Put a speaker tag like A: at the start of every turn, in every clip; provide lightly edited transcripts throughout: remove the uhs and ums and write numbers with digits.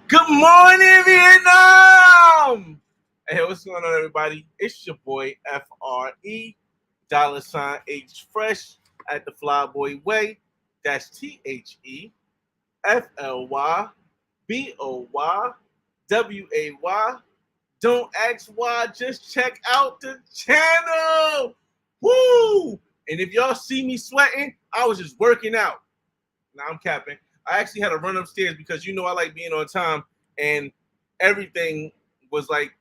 A: Good morning, Vietnam! Hey, what's going on, everybody? It's your boy FRE $H Fresh at the Flyboy Way. That's TheFlyBoy. Don't ask why, just check out the channel. Woo! And if y'all see me sweating, I was just working out. Now I'm capping. I actually had to run upstairs because you know I like being on time and everything was like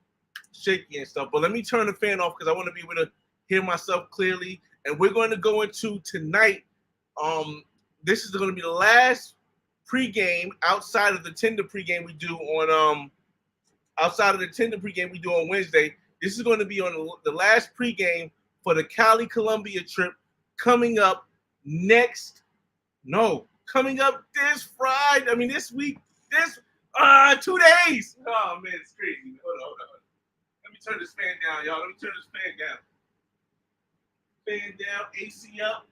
A: shaky and stuff. But let me turn the fan off because I want to be able to hear myself clearly. And we're going to go into tonight. This is going to be the last pregame outside of the Tinder pregame we do on Wednesday. This is going to be on the last pregame for the Cali Colombia trip coming up coming up this Friday. I mean, this week, 2 days. Oh, man, it's crazy. Hold on. Let me turn this fan down, y'all. Let me turn this fan down. Fan down, AC up.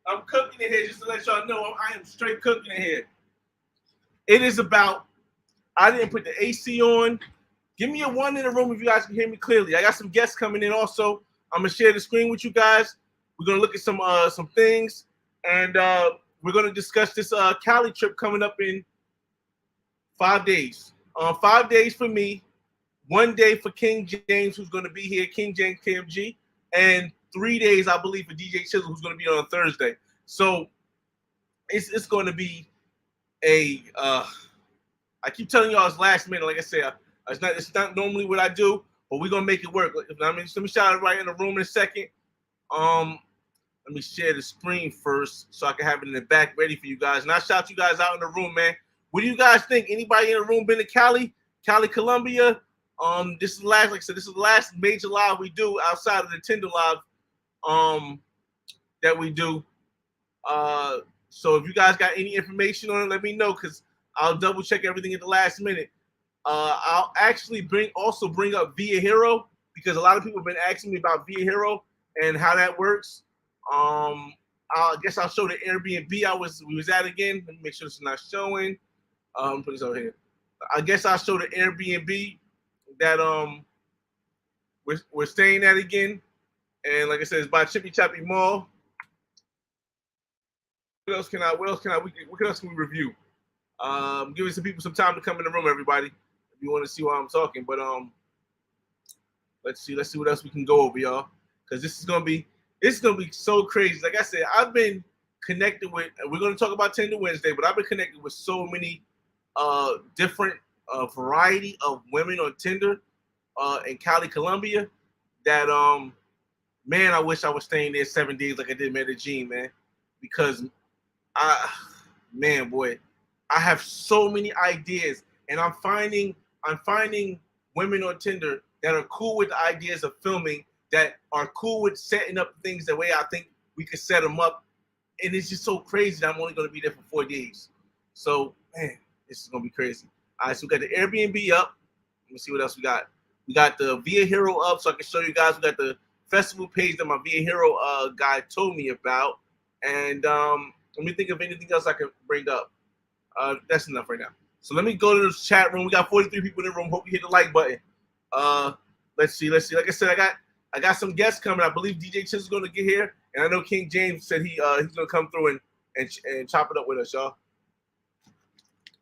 A: I'm cooking in here just to let y'all know I am straight cooking in here. It is about, I didn't put the AC on. Give me a 1 in the room if you guys can hear me clearly. I got some guests coming in also. I'm going to share the screen with you guys. We're going to look at some things. And we're going to discuss this Cali trip coming up in 5 days. 5 days for me, 1 day for King James, who's going to be here, KingJaymesKmg, and 3 days, I believe, for DJ Chizel, who's going to be on Thursday. So it's going to be I keep telling y'all it's last minute. Like I said, it's not normally what I do, but we're going to make it work. I mean, let me shout it right in the room in a second. Let me share the screen first so I can have it in the back ready for you guys. And I'll shout you guys out in the room, man. What do you guys think? Anybody in the room been to Cali Colombia? This is the last, like I said, this is the last major live we do outside of the Tinder live that we do. So if you guys got any information on it, let me know because I'll double check everything at the last minute. I'll actually bring up Via Hero because a lot of people have been asking me about Via Hero and how that works. I guess I'll show the Airbnb we was at again. Let me make sure this is not showing. Put this over here. I guess I'll show the Airbnb that we're staying at again. And like I said, it's by Chippy Chappy Mall. What else can we review? Giving some people some time to come in the room, everybody. If you want to see why I'm talking. But let's see what else we can go over, y'all. Because this is gonna be so crazy. Like I said, I've been connected with, we're going to talk about Tinder Wednesday, but I've been connected with so many different variety of women on Tinder in Cali, Colombia that, man, I wish I was staying there 7 days like I did Medellin, man. Because, I have so many ideas, and I'm finding women on Tinder that are cool with the ideas of filming, that are cool with setting up things the way I think we could set them up. And it's just so crazy that I'm only going to be there for 4 days. So, man, this is going to be crazy. All right, so we got the Airbnb up. Let me see what else we got. We got the Via Hero up so I can show you guys. We got the festival page that my Via Hero guy told me about. And let me think of anything else I can bring up. That's enough right now. So let me go to the chat room. We got 43 people in the room. Hope you hit the like button. Let's see. Like I said, I got some guests coming. I believe DJ Chiz is going to get here, and I know King James said he's going to come through and chop it up with us, y'all.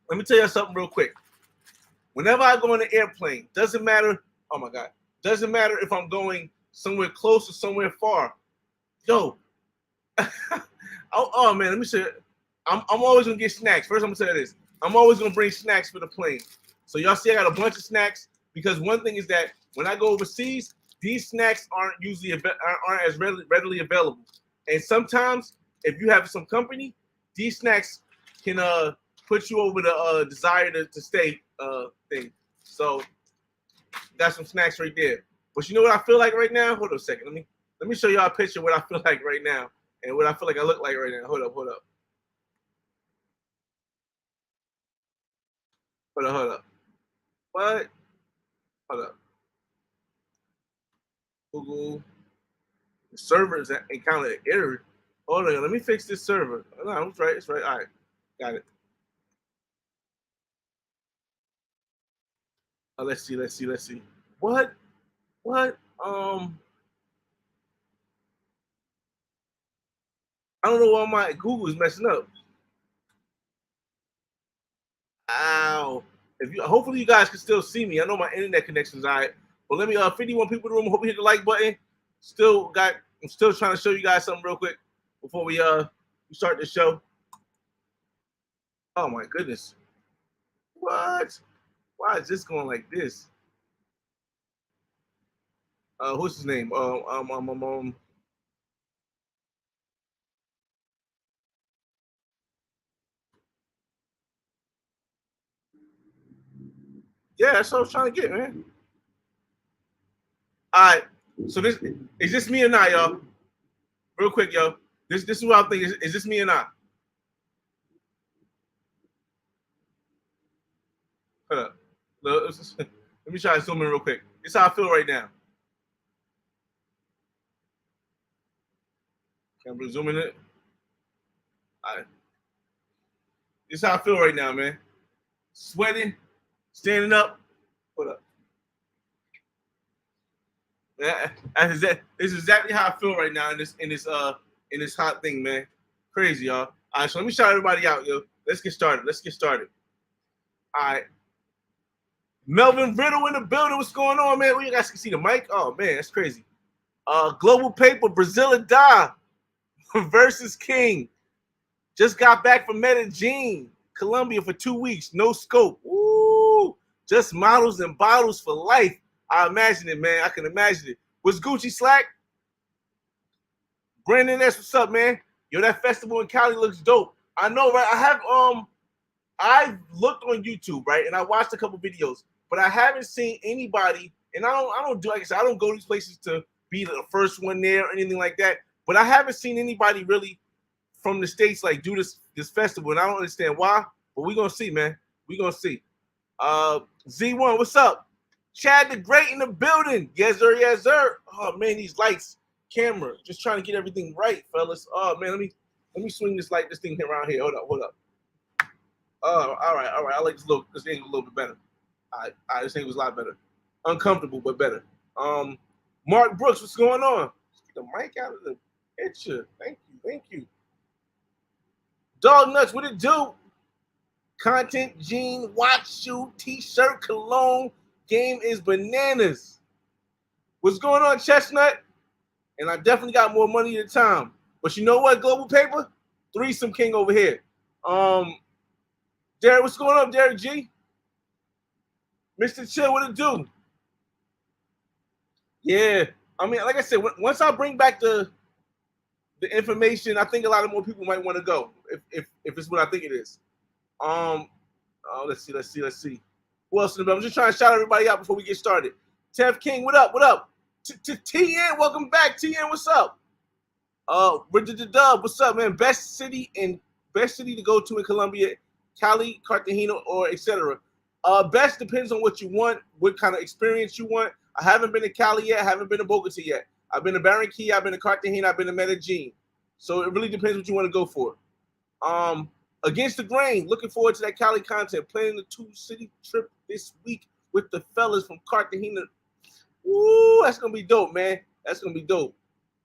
A: Let me tell you something real quick. Whenever I go on an airplane, doesn't matter. Oh my God, doesn't matter if I'm going somewhere close or somewhere far. Yo, oh man, let me say, I'm always gonna get snacks. First, I'm gonna tell you this. I'm always gonna bring snacks for the plane. So y'all see, I got a bunch of snacks because one thing is that when I go overseas, these snacks aren't as readily available. And sometimes, if you have some company, these snacks can put you over the desire to stay thing. So, got some snacks right there. But you know what I feel like right now? Hold on a second. Let me show y'all a picture of what I feel like right now and what I feel like I look like right now. Hold up. What? Hold up. Google. The server is encountered an error. Hold on, let me fix this server. No, it's right. All right, got it. Let's see. What? I don't know why my Google is messing up. Ow. Hopefully you guys can still see me. I know my internet connection's all right. But let me 51 people in the room. Hope you hit the like button. I'm still trying to show you guys something real quick before we start the show. Oh my goodness. What? Why is this going like this? What's his name? Yeah, that's what I was trying to get, man. All right. So is this me or not, y'all? Real quick, yo. This is what I'm thinking. Is this me or not? Hold up. Let me try to zoom in real quick. This is how I feel right now. Can I zoom in it? All right. This is how I feel right now, man. Sweating, standing up. Hold up. Yeah, this is exactly how I feel right now in this hot thing, man. Crazy, y'all. All right, so let me shout everybody out, yo. Let's get started. All right. Melvin Riddle in the building. What's going on, man? You guys can see the mic. Oh man, that's crazy. Global Paper, Brazil Da versus King. Just got back from Medellin, Colombia for 2 weeks. No scope. Woo! Just models and bottles for life. I imagine it, man. I can imagine it. What's Gucci Slack? Brandon S, what's up, man? Yo, that festival in Cali looks dope. I know, right? I've looked on YouTube, right, and I watched a couple videos, but I haven't seen anybody. And I don't do, like I said, I don't go to these places to be the first one there or anything like that. But I haven't seen anybody really from the States like do this festival, and I don't understand why. But we're gonna see, man. We're gonna see. Z1, what's up? Chad the Great in the building. Yes, sir, yes, sir. Oh man, these lights, camera, just trying to get everything right, fellas. Oh man, let me swing this thing around here. Hold up. All right. I like this angle a little bit better. All right, this angle was a lot better. Uncomfortable, but better. Mark Brooks, what's going on? Get the mic out of the picture. Thank you. Dog Nuts, what it do? Content, jean, watch, shoe, t-shirt, cologne. Game is bananas. What's going on, Chestnut? And I definitely got more money than time. But you know what, Global Paper? Threesome King over here. Derek, what's going on, Derek G? Mr. Chill, what it do? Yeah, I mean, like I said, once I bring back the information, I think a lot of more people might want to go if it's what I think it is. Let's see. Who else in the building? I'm just trying to shout everybody out before we get started. Tev King, what up? TN, welcome back. TN, what's up? Richard the Dub, what's up, man? Best city to go to in Colombia, Cali, Cartagena, or etc. Best depends on what you want, what kind of experience you want. I haven't been to Cali yet. I haven't been to Bogota yet. I've been to Barranquilla. I've been to Cartagena. I've been to Medellin. So it really depends what you want to go for. Against the grain. Looking forward to that Cali content. Planning the 2-city trip this week with the fellas from Cartagena. Woo, that's gonna be dope, man. That's gonna be dope.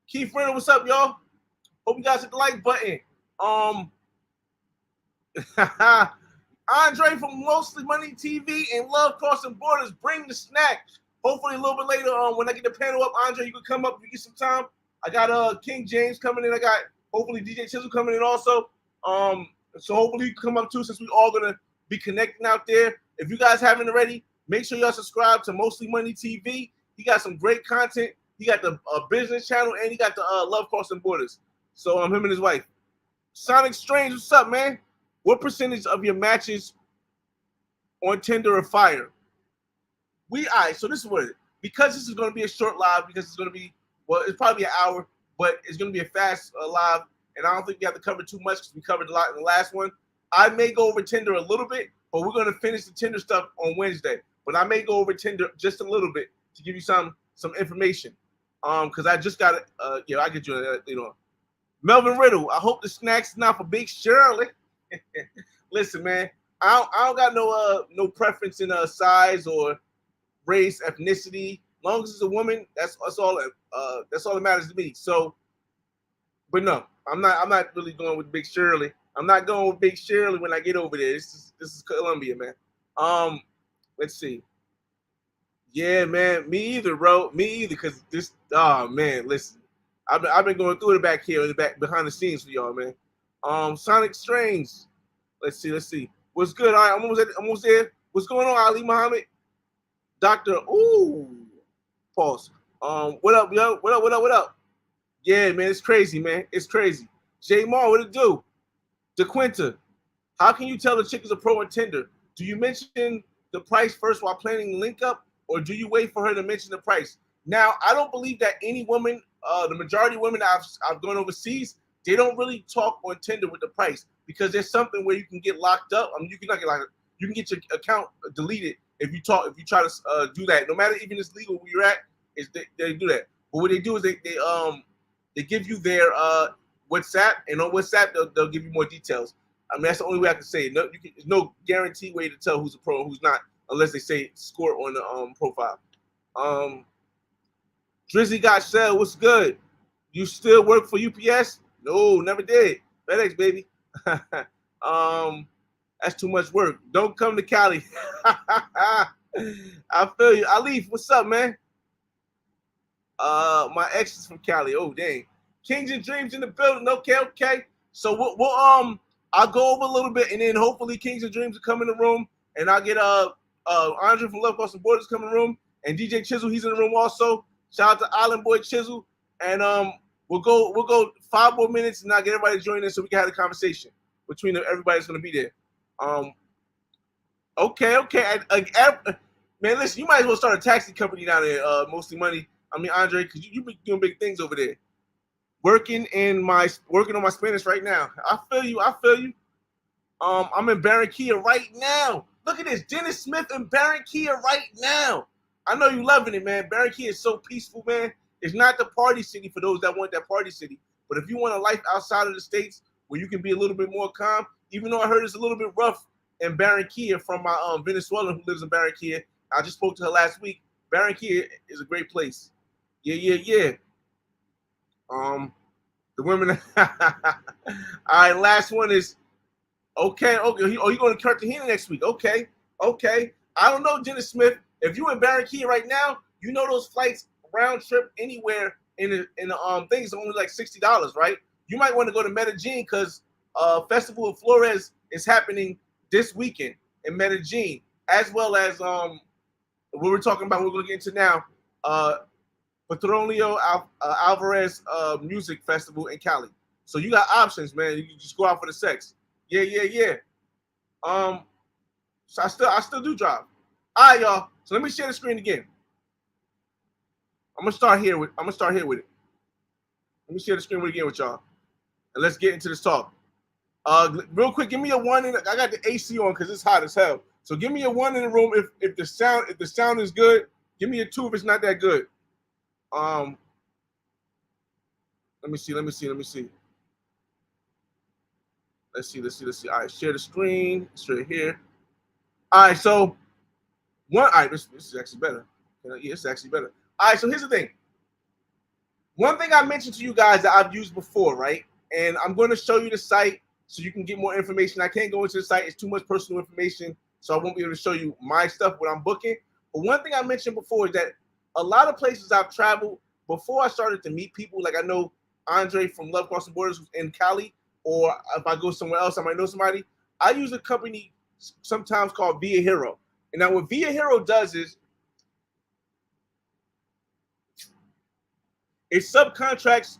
A: Keith Renner, what's up, y'all? Hope you guys hit the like button. Andre from Mostly Money TV and Love Crossing Borders, bring the snack. Hopefully a little bit later when I get the panel up, Andre, you can come up if you get some time. I got King James coming in. I got hopefully DJ Chizel coming in also. So hopefully you can come up too, since we all gonna be connecting out there. If you guys haven't already, make sure y'all subscribe to Mostly Money TV. He got some great content. He got the business channel and he got the Love Crossing Borders. So him and his wife. Sonic Strange, what's up, man? What percentage of your matches on Tinder are fire? So this is what it is. Because this is going to be a short live, because it's going to be, well, it's probably an hour, but it's going to be a fast live, and I don't think we have to cover too much because we covered a lot in the last one. I may go over Tinder a little bit, but we're going to finish the Tinder stuff on Wednesday. But I may go over Tinder just a little bit to give you some information. Because I just got it. I'll get you later on. Melvin Riddle, I hope the snack's not for Big Shirley. Listen, man, I don't got no preference in size or race, ethnicity. As long as it's a woman, that's all. That's all that matters to me. So, but no, I'm not really going with Big Shirley. I'm not going with Big Shirley when I get over there. This is Colombia, man. Let's see. Yeah, man, me either, bro. Me either, cause this. Oh man, listen, I've been going through it back here, in the back behind the scenes for y'all, man. Sonic Strange. Let's see. What's good? All right, I'm almost there. What's going on, Ali Muhammad? Doctor. Ooh, pause. What up, yo? What up? Yeah, man, it's crazy, man. It's crazy. J Mar, what it do? DeQuinta, how can you tell the chick is a pro or Tinder? Do you mention the price first while planning the link up, or do you wait for her to mention the price? Now, I don't believe that any woman, the majority of women I've gone overseas, they don't really talk on Tinder with the price because there's something where you can get locked up. I mean, you can not get locked up. You can get your account deleted if you try to do that. No matter even it's legal where you're at, is they do that. But what they do is they give you their WhatsApp, and on WhatsApp they'll give you more details. I mean, that's the only way I can say it. No, there's no guaranteed way to tell who's a pro and who's not, unless they say score on the profile. Drizzy got shell. What's good? You still work for UPS? No, never did. FedEx, baby. That's too much work. Don't come to Cali. I feel you. Alif, what's up, man? My ex is from Cali. Oh, dang. Kings and Dreams in the building. Okay. So we'll I'll go over a little bit, and then hopefully Kings and Dreams will come in the room, and I'll get Andre from Love Crossing Borders come in the room, and DJ Chizel, he's in the room also. Shout out to Island Boy Chizel, and we'll go 5 more minutes, and I'll get everybody to join in so we can have a conversation between everybody that's gonna be there. Okay. Man, listen, you might as well start a taxi company down there. Mostly money. I mean, Andre, because you be doing big things over there. Working on my Spanish right now. I feel you. I'm in Barranquilla right now. Look at this, Dennis Smith in Barranquilla right now. I know you loving it, man. Barranquilla is so peaceful, man. It's not the party city for those that want that party city, but if you want a life outside of the States where you can be a little bit more calm, even though I heard it's a little bit rough in Barranquilla from my Venezuelan who lives in Barranquilla. I just spoke to her last week. Barranquilla is a great place. Yeah. The women. All right, last one is okay. Oh, you going to Cartagena next week? Okay. I don't know, Dennis Smith. If you in Barranquilla right now, you know those flights round trip anywhere in the thing is only like $60, right? You might want to go to Medellin because Festival of Flores is happening this weekend in Medellin, as well as what we're talking about. We're going to get into now. Petronio Alvarez Music Festival in Cali. So you got options, man. You can just go out for the sex. Yeah. So I still do drive. All right, y'all. So let me share the screen again. I'm gonna start here with it. Let me share the screen again with y'all, and let's get into this talk. Real quick, give me a 1 in. I got the AC on because it's hot as hell. So give me a 1 in the room if the sound is good. Give me a 2 if it's not that good. Let me see. Let's see. All right, share the screen. It's right here. All right, so this is actually better. Yeah, it's actually better. All right, so here's the thing. One thing I mentioned to you guys that I've used before, right? And I'm going to show you the site so you can get more information. I can't go into the site. It's too much personal information, so I won't be able to show you my stuff, what I'm booking. But one thing I mentioned before is that a lot of places I've traveled, before I started to meet people, like I know Andre from Love Crossing Borders who's in Cali, or if I go somewhere else, I might know somebody. I use a company sometimes called Via Hero. And now what Via Hero does is it subcontracts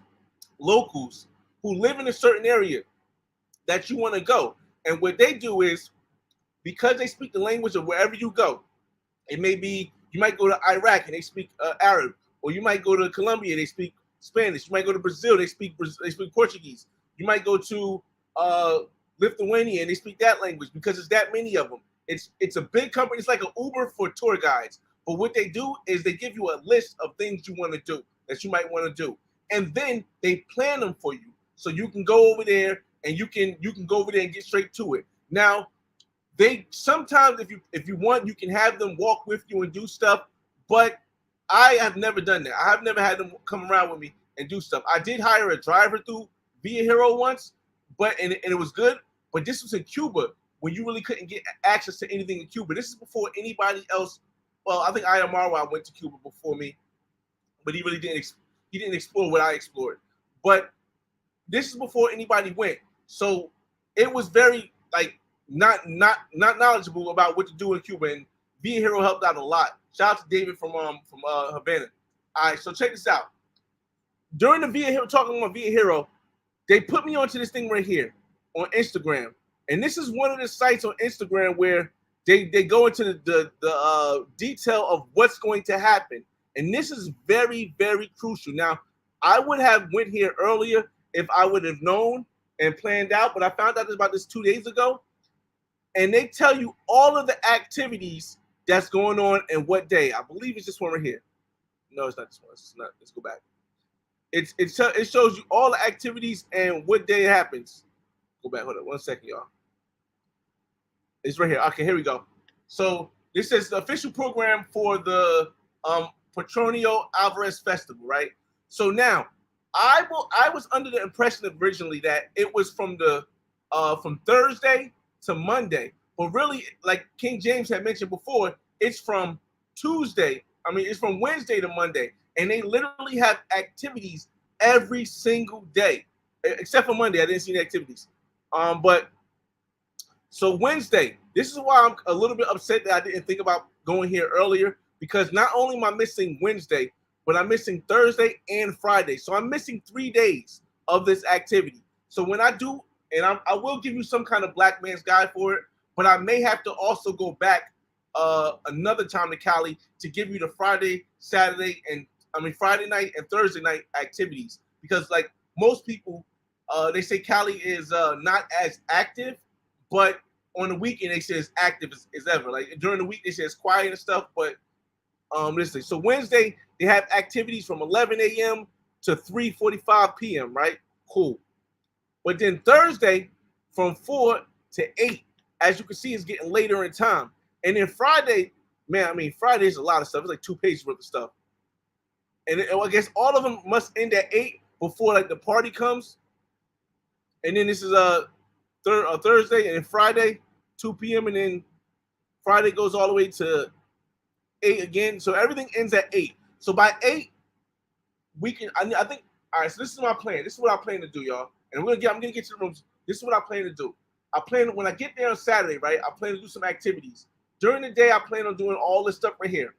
A: locals who live in a certain area that you want to go. And what they do is, because they speak the language of wherever you go, it may be, you might go to Iraq and they speak Arab, or you might go to Colombia, they speak Spanish. You might go to Brazil, they speak Portuguese. You might go to Lithuania and they speak that language because there's that many of them. It's a big company. It's like an Uber for tour guides. But what they do is they give you a list of things you want to do that you might want to do, and then they plan them for you so you can go over there and you can go over there and get straight to it. Now, they sometimes if you want, you can have them walk with you and do stuff, But I have never done that. I have never had them come around with me and do stuff. I did hire a driver through Via Hero once, but and it was good. But this was in Cuba when you really couldn't get access to anything in Cuba. This is before anybody else. Well, I think Ayamarwa went to Cuba before me, but he really didn't. He didn't explore what I explored. But this is before anybody went, so it was very like not knowledgeable about what to do in Cuba. And Via Hero helped out a lot. Shout out to David from Havana. All right, so check this out. During the Via Hero, talking about Via Hero, they put me onto this thing right here on Instagram. And this is one of the sites on Instagram where they go into the detail of what's going to happen. And this is very, very crucial. Now, I would have went here earlier if I would have known and planned out, but I found out about this 2 days ago. And they tell you all of the activities that's going on and what day. I believe it's this one right here. No, it's not this one. It's not. Let's go back. It shows you all the activities and what day it happens. Go back. Hold on 1 second, y'all. It's right here. Okay, here we go. So this is the official program for the Petronio Alvarez Festival, right? So now I was under the impression originally that it was from Thursday to Monday, but really, like King James had mentioned before, it's from it's from Wednesday to Monday, and they literally have activities every single day, except for Monday. I didn't see the activities. But so Wednesday, this is why I'm a little bit upset that I didn't think about going here earlier, because not only am I missing Wednesday, but I'm missing Thursday and Friday. So I'm missing 3 days of this activity. So when I do, and I will give you some kind of black man's guide for it, but I may have to also go back another time to Cali to give you the Friday night and Thursday night activities, because like most people, they say Cali is not as active, but on the weekend they say it's active as ever. Like during the week they say it's quiet and stuff, but listen. So Wednesday they have activities from 11 a.m. to 3:45 p.m. Right? Cool. But then Thursday from 4 to 8, as you can see, is getting later in time. And then Friday, Friday is a lot of stuff. It's like 2 pages worth of stuff. And I guess all of them must end at 8 before like the party comes. And then this is Thursday, and then Friday 2 p.m. and then Friday goes all the way to 8 again. So everything ends at 8. So by 8 we can. I think. All right. So this is my plan. This is what I plan to do, y'all. And I'm gonna get to the rooms. This is what I plan to do. I plan when I get there on Saturday, right? I plan to do some activities. During the day, I plan on doing all this stuff right here,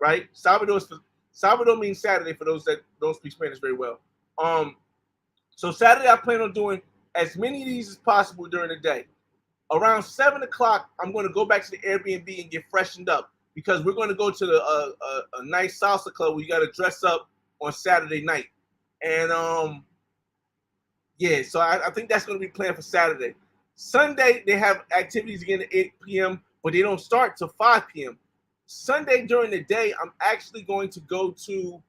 A: right? Salvador means Saturday for those that don't speak Spanish very well. So Saturday I plan on doing as many of these as possible during the day. Around 7 o'clock, I'm going to go back to the Airbnb and get freshened up, because we're going to go to a nice salsa club where you got to dress up on Saturday night. And yeah, so I think that's going to be planned for Saturday. Sunday, they have activities again at 8 p.m., but they don't start till 5 p.m. Sunday during the day, I'm actually going to go to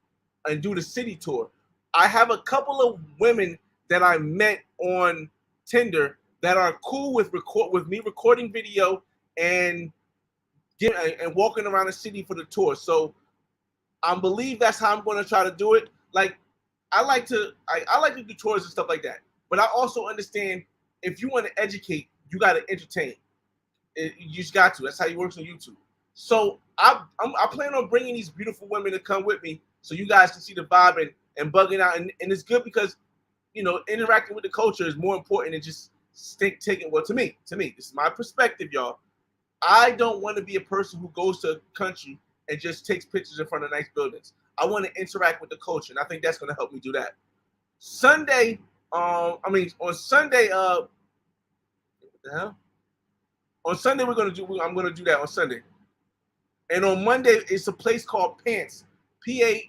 A: and do the city tour. I have a couple of women that I met on Tinder that are cool with me recording video and walking around the city for the tour. So I believe that's how I'm going to try to do it. Like I like to do tours and stuff like that, but I also understand if you want to educate, you got to entertain. You just got to. That's how it works on YouTube. So I plan on bringing these beautiful women to come with me, so you guys can see the vibe and bugging out. And it's good because, you know, interacting with the culture is more important than just taking. Well, to me, this is my perspective, y'all. I don't want to be a person who goes to a country and just takes pictures in front of nice buildings. I want to interact with the culture, and I think that's going to help me do that. Sunday, on Sunday, what the hell? On Sunday, I'm going to do that on Sunday. And on Monday, it's a place called Pance, Pance.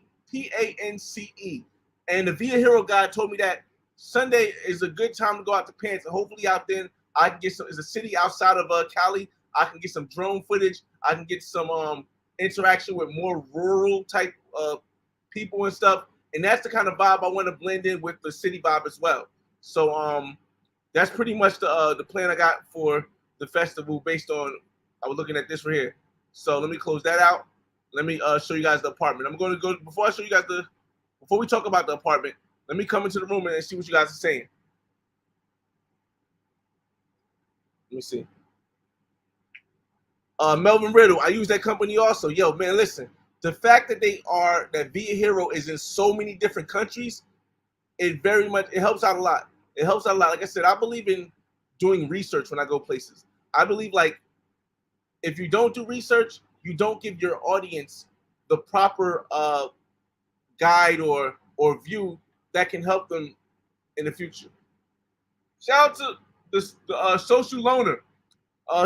A: And the Via Hero guy told me that Sunday is a good time to go out to Pance. And hopefully out then I can get some, it's a city outside of Cali. I can get some drone footage. I can get some interaction with more rural type people and stuff. And that's the kind of vibe I want to blend in with the city vibe as well. So that's pretty much the plan I got for the festival based on, I was looking at this right here. So let me close that out. Let me show you guys the apartment. I'm going to go before I show you guys before we talk about the apartment. Let me come into the room and see what you guys are saying. Let me see. Melvin Riddle, I use that company also. Yo, man, listen. The fact that that Via Hero is in so many different countries, it helps out a lot. It helps out a lot. Like I said, I believe in doing research when I go places. I believe like if you don't do research, you don't give your audience the proper guide or view that can help them in the future. Shout out to the social loner.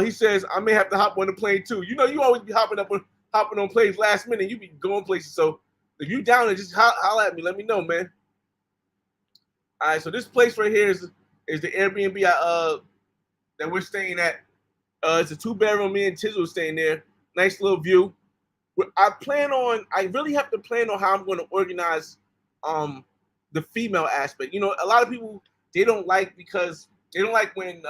A: He says, I may have to hop on the plane too. You know, you always be hopping on planes last minute. You be going places. So if you down there, just holler at me. Let me know, man. All right, so this place right here is the Airbnb that we're staying at. It's a 2-bedroom. Me and Chizel staying there. Nice little view. I really have to plan on how I'm going to organize the female aspect. You know, a lot of people, they don't like when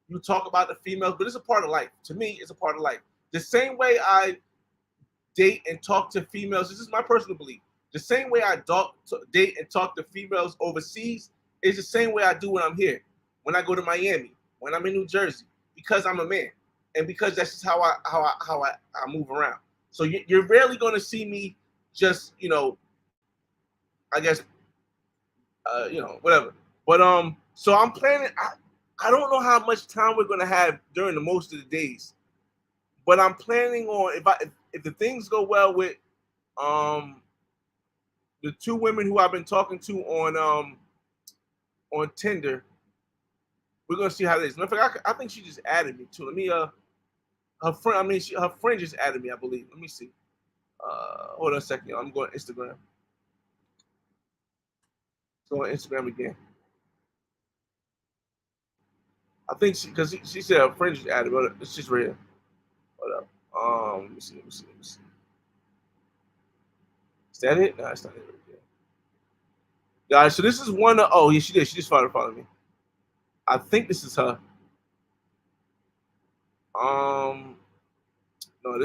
A: you talk about the females, but it's a part of life. To me, it's a part of life. The same way I date and talk to females, this is my personal belief. The same way I date and talk to females overseas is the same way I do when I'm here. When I go to Miami, when I'm in New Jersey, because I'm a man, and because that's just how I move around. So you're rarely going to see me just, you know, I guess, you know, whatever. But so I'm planning. I don't know how much time we're going to have during the most of the days, but I'm planning on if the things go well with the 2 women who I've been talking to on Tinder, we're gonna see how it is. I think she just added me too. Let me her friend just added me, I believe. Let me see. Hold on a second. I'm going to Instagram. Go on Instagram again. I think because she said her friend just added, but it's just right here. Hold up. Let me see. Is that it? No, it's not it right there. Guys, so this is one of, oh yeah, she did. She just followed me. I think this is her. No,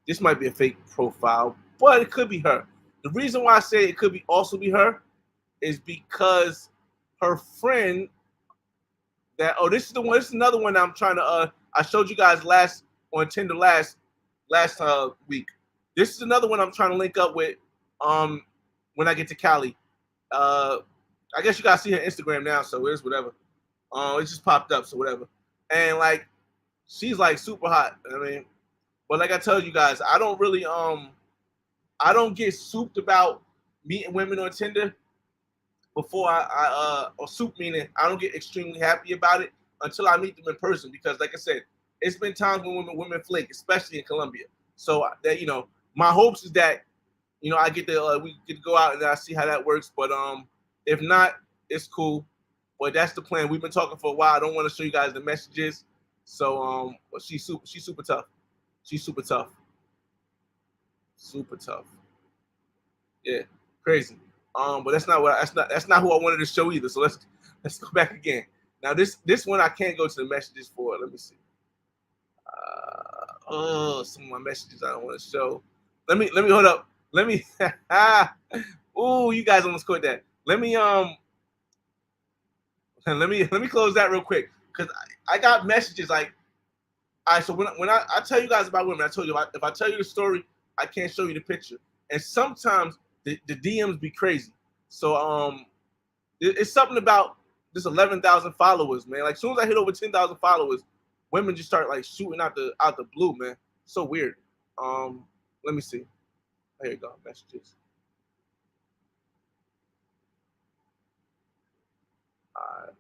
A: this might be a fake profile, but it could be her. The reason why I say it could also be her is because her friend this is another one that I'm trying to I showed you guys on Tinder last week. This is another one I'm trying to link up with when I get to Cali. I guess you guys see her Instagram now, so it's whatever. It just popped up, so whatever. And like she's like super hot. I mean, but like I told you guys, I don't really I don't get souped about meeting women on Tinder before or soup meaning I don't get extremely happy about it until I meet them in person, because like I said, it's been times when women flake, especially in Colombia. So that, you know, my hopes is that, you know, I get to we get to go out and I see how that works. But if not, it's cool. But that's the plan. We've been talking for a while. I don't want to show you guys the messages. So but she's super tough. She's super tough. Super tough. Yeah, crazy. But that's not who I wanted to show either. So let's go back again. Now this one I can't go to the messages for. Let me see. Some of my messages I don't want to show. Let me hold up. Let me ooh, you guys almost caught that. Let me close that real quick, because I got messages like, all right, so when I tell you guys about women, I told you if I tell you the story, I can't show you the picture. And sometimes the DMs be crazy. So it's something about this 11,000 followers, man. Like as soon as I hit over 10,000 followers, women just start like shooting out the blue, man. So weird. Let me see. Here you go, messages. All right.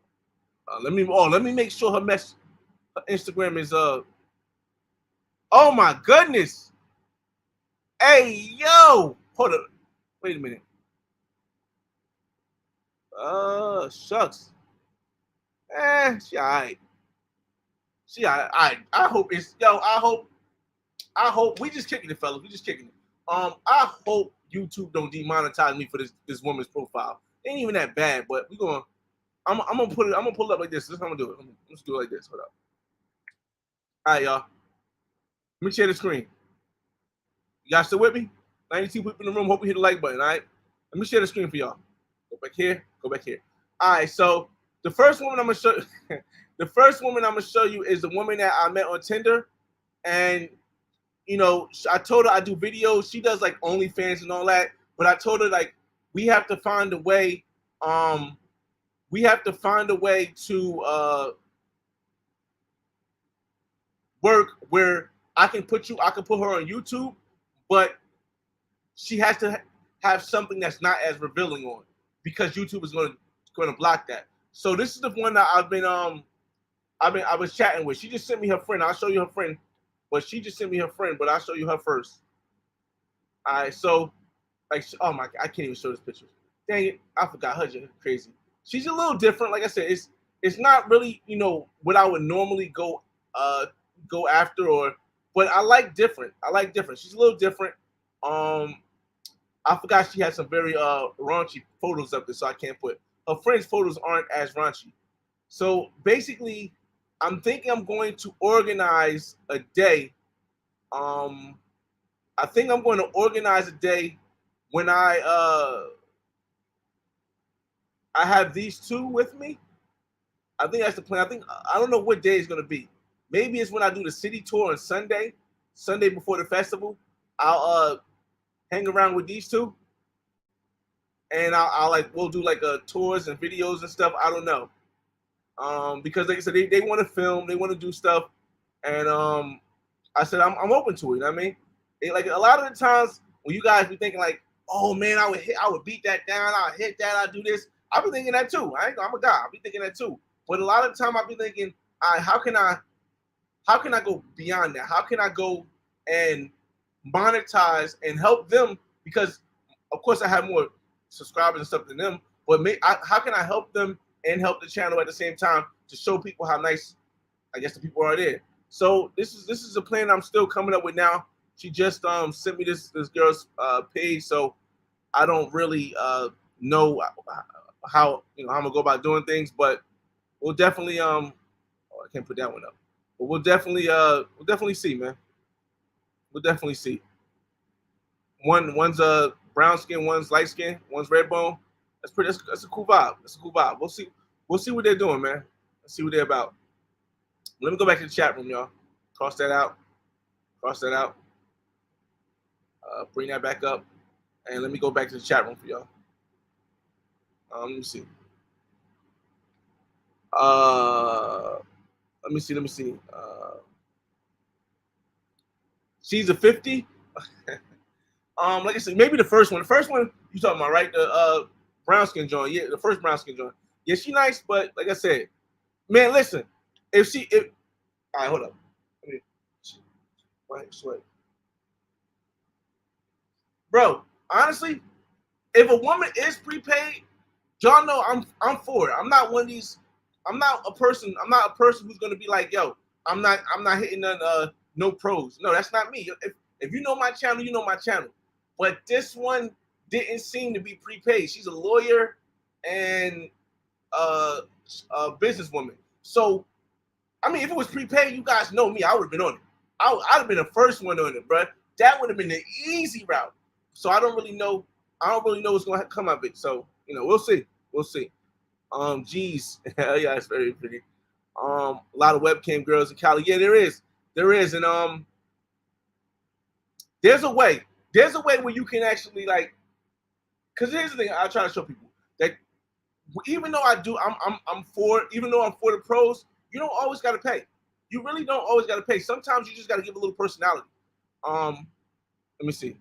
A: Let me make sure her Instagram is oh my goodness. Hey yo, hold up. Wait a minute. Shucks. She alright. She alright. I hope it's I hope we just kicking it, fellas. We just kicking it. I hope YouTube don't demonetize me for this woman's profile. Ain't even that bad, but I'm gonna pull it up like this. This is how I'm gonna do it. Let's do it like this. Hold up. All right, y'all. Let me share the screen. You guys still with me? 92 people in the room. Hope you hit the like button. All right. Let me share the screen for y'all. Go back here. Go back here. All right. So the first woman I'm gonna show the first woman I'm gonna show you is the woman that I met on Tinder, and you know, I told her I do videos. She does like OnlyFans and all that, but I told her like we have to find a way. We have to find a way to work where I can put her on YouTube, but she has to have something that's not as revealing on, because YouTube is going to block that. So this is the one that I was chatting with. She just sent me her friend. I'll show you her friend, but she just sent me her friend. But I'll show you her first. All right. So like, oh my God, I can't even show this picture. Dang it, I forgot her. Crazy. She's a little different. Like I said, it's not really, you know, what I would normally go after, but I like different. She's a little different. I forgot she had some very raunchy photos up there, so I can't put. Her friends' photos aren't as raunchy. So basically, I'm thinking I'm going to organize a day. I think I'm going to organize a day when I have these two with me. I think that's the plan. I don't know what day it's going to be. Maybe it's when I do the city tour on Sunday before the festival. I'll hang around with these two, and I'll like, we'll do like tours and videos and stuff. I don't know, because like I said, they want to film, they want to do stuff, and I said I'm open to it. You know what I mean, like a lot of the times when you guys be thinking like, oh man, I would beat that down, I'll hit that, I'll do this. I'll be thinking that too. I'm a guy. I'll be thinking that too. But a lot of the time I'll be thinking, how can I go beyond that? How can I go and monetize and help them? Because of course I have more subscribers and stuff than them, but how can I help them and help the channel at the same time to show people how nice, I guess, the people are there. So this is a plan I'm still coming up with now. She just sent me this girl's page, so I don't really know how I'm gonna go about doing things, but we'll definitely I can't put that one up, but we'll definitely see, man. We'll definitely see. One's brown skin, one's light skin, one's red bone. That's a cool vibe. We'll see what they're doing, man. Let's see what they're about. Let me go back to the chat room, y'all. Cross that out. Bring that back up, and let me go back to the chat room for y'all. Let me see. Let me see. She's a 50. Like I said, maybe the first one. The first one you talking about, right? The brown skin joint. Yeah, the first brown skin joint. Yeah, she nice, but like I said, man, listen. All right, hold up. Sweat. Bro, honestly, if a woman is prepaid, y'all know I'm for it. I'm not one of these. I'm not a person who's gonna be like, yo, I'm not hitting none no pros. No, that's not me. If you know my channel, you know my channel. But this one didn't seem to be prepaid. She's a lawyer and a businesswoman. So, I mean, if it was prepaid, you guys know me. I would have been on it. I'd have been the first one on it, bro. That would have been the easy route. So I don't really know what's going to come of it. So, we'll see. Geez. Yeah, it's very pretty. A lot of webcam girls in Cali. Yeah, there is. And there's a way where you can actually, like, because here's the thing I try to show people that even though I'm for the pros, you don't always got to pay. You really don't always got to pay. Sometimes you just got to give a little personality. Let me see.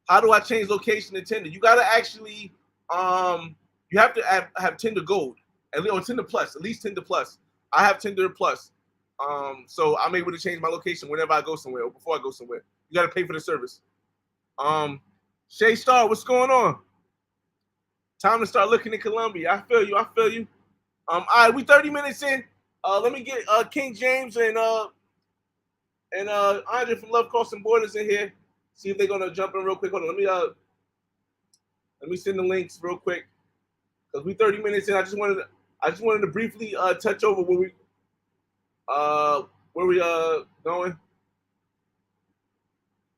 A: How do I change location in Tinder? You got to actually you have to have Tinder Gold, or Tinder Plus, at least Tinder Plus. I have Tinder Plus. So I'm able to change my location whenever I go somewhere or before I go somewhere. You got to pay for the service. Shay Star, what's going on? Time to start looking at Colombia. I feel you. All right, we 30 minutes in. Let me get King James and Andre from Love Crossing Borders in here. See if they're gonna jump in real quick. Hold on, let me send the links real quick because we 30 minutes in. I just wanted to briefly touch over where we going.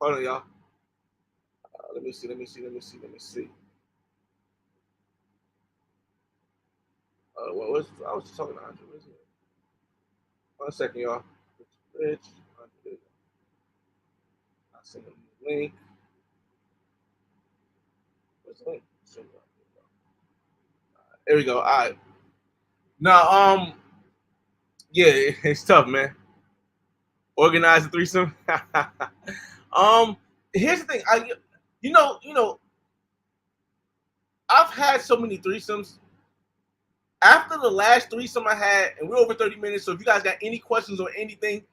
A: Hold on, y'all. Let me see. I was just talking to Andre. Where's it? 1 second, y'all. Rich. I sent him the link. Where's the link? There we go. All right. Now, yeah, it's tough, man. Organize a threesome. Here's the thing. You know, I've had so many threesomes. After the last threesome I had, and we're over 30 minutes, so if you guys got any questions or anything,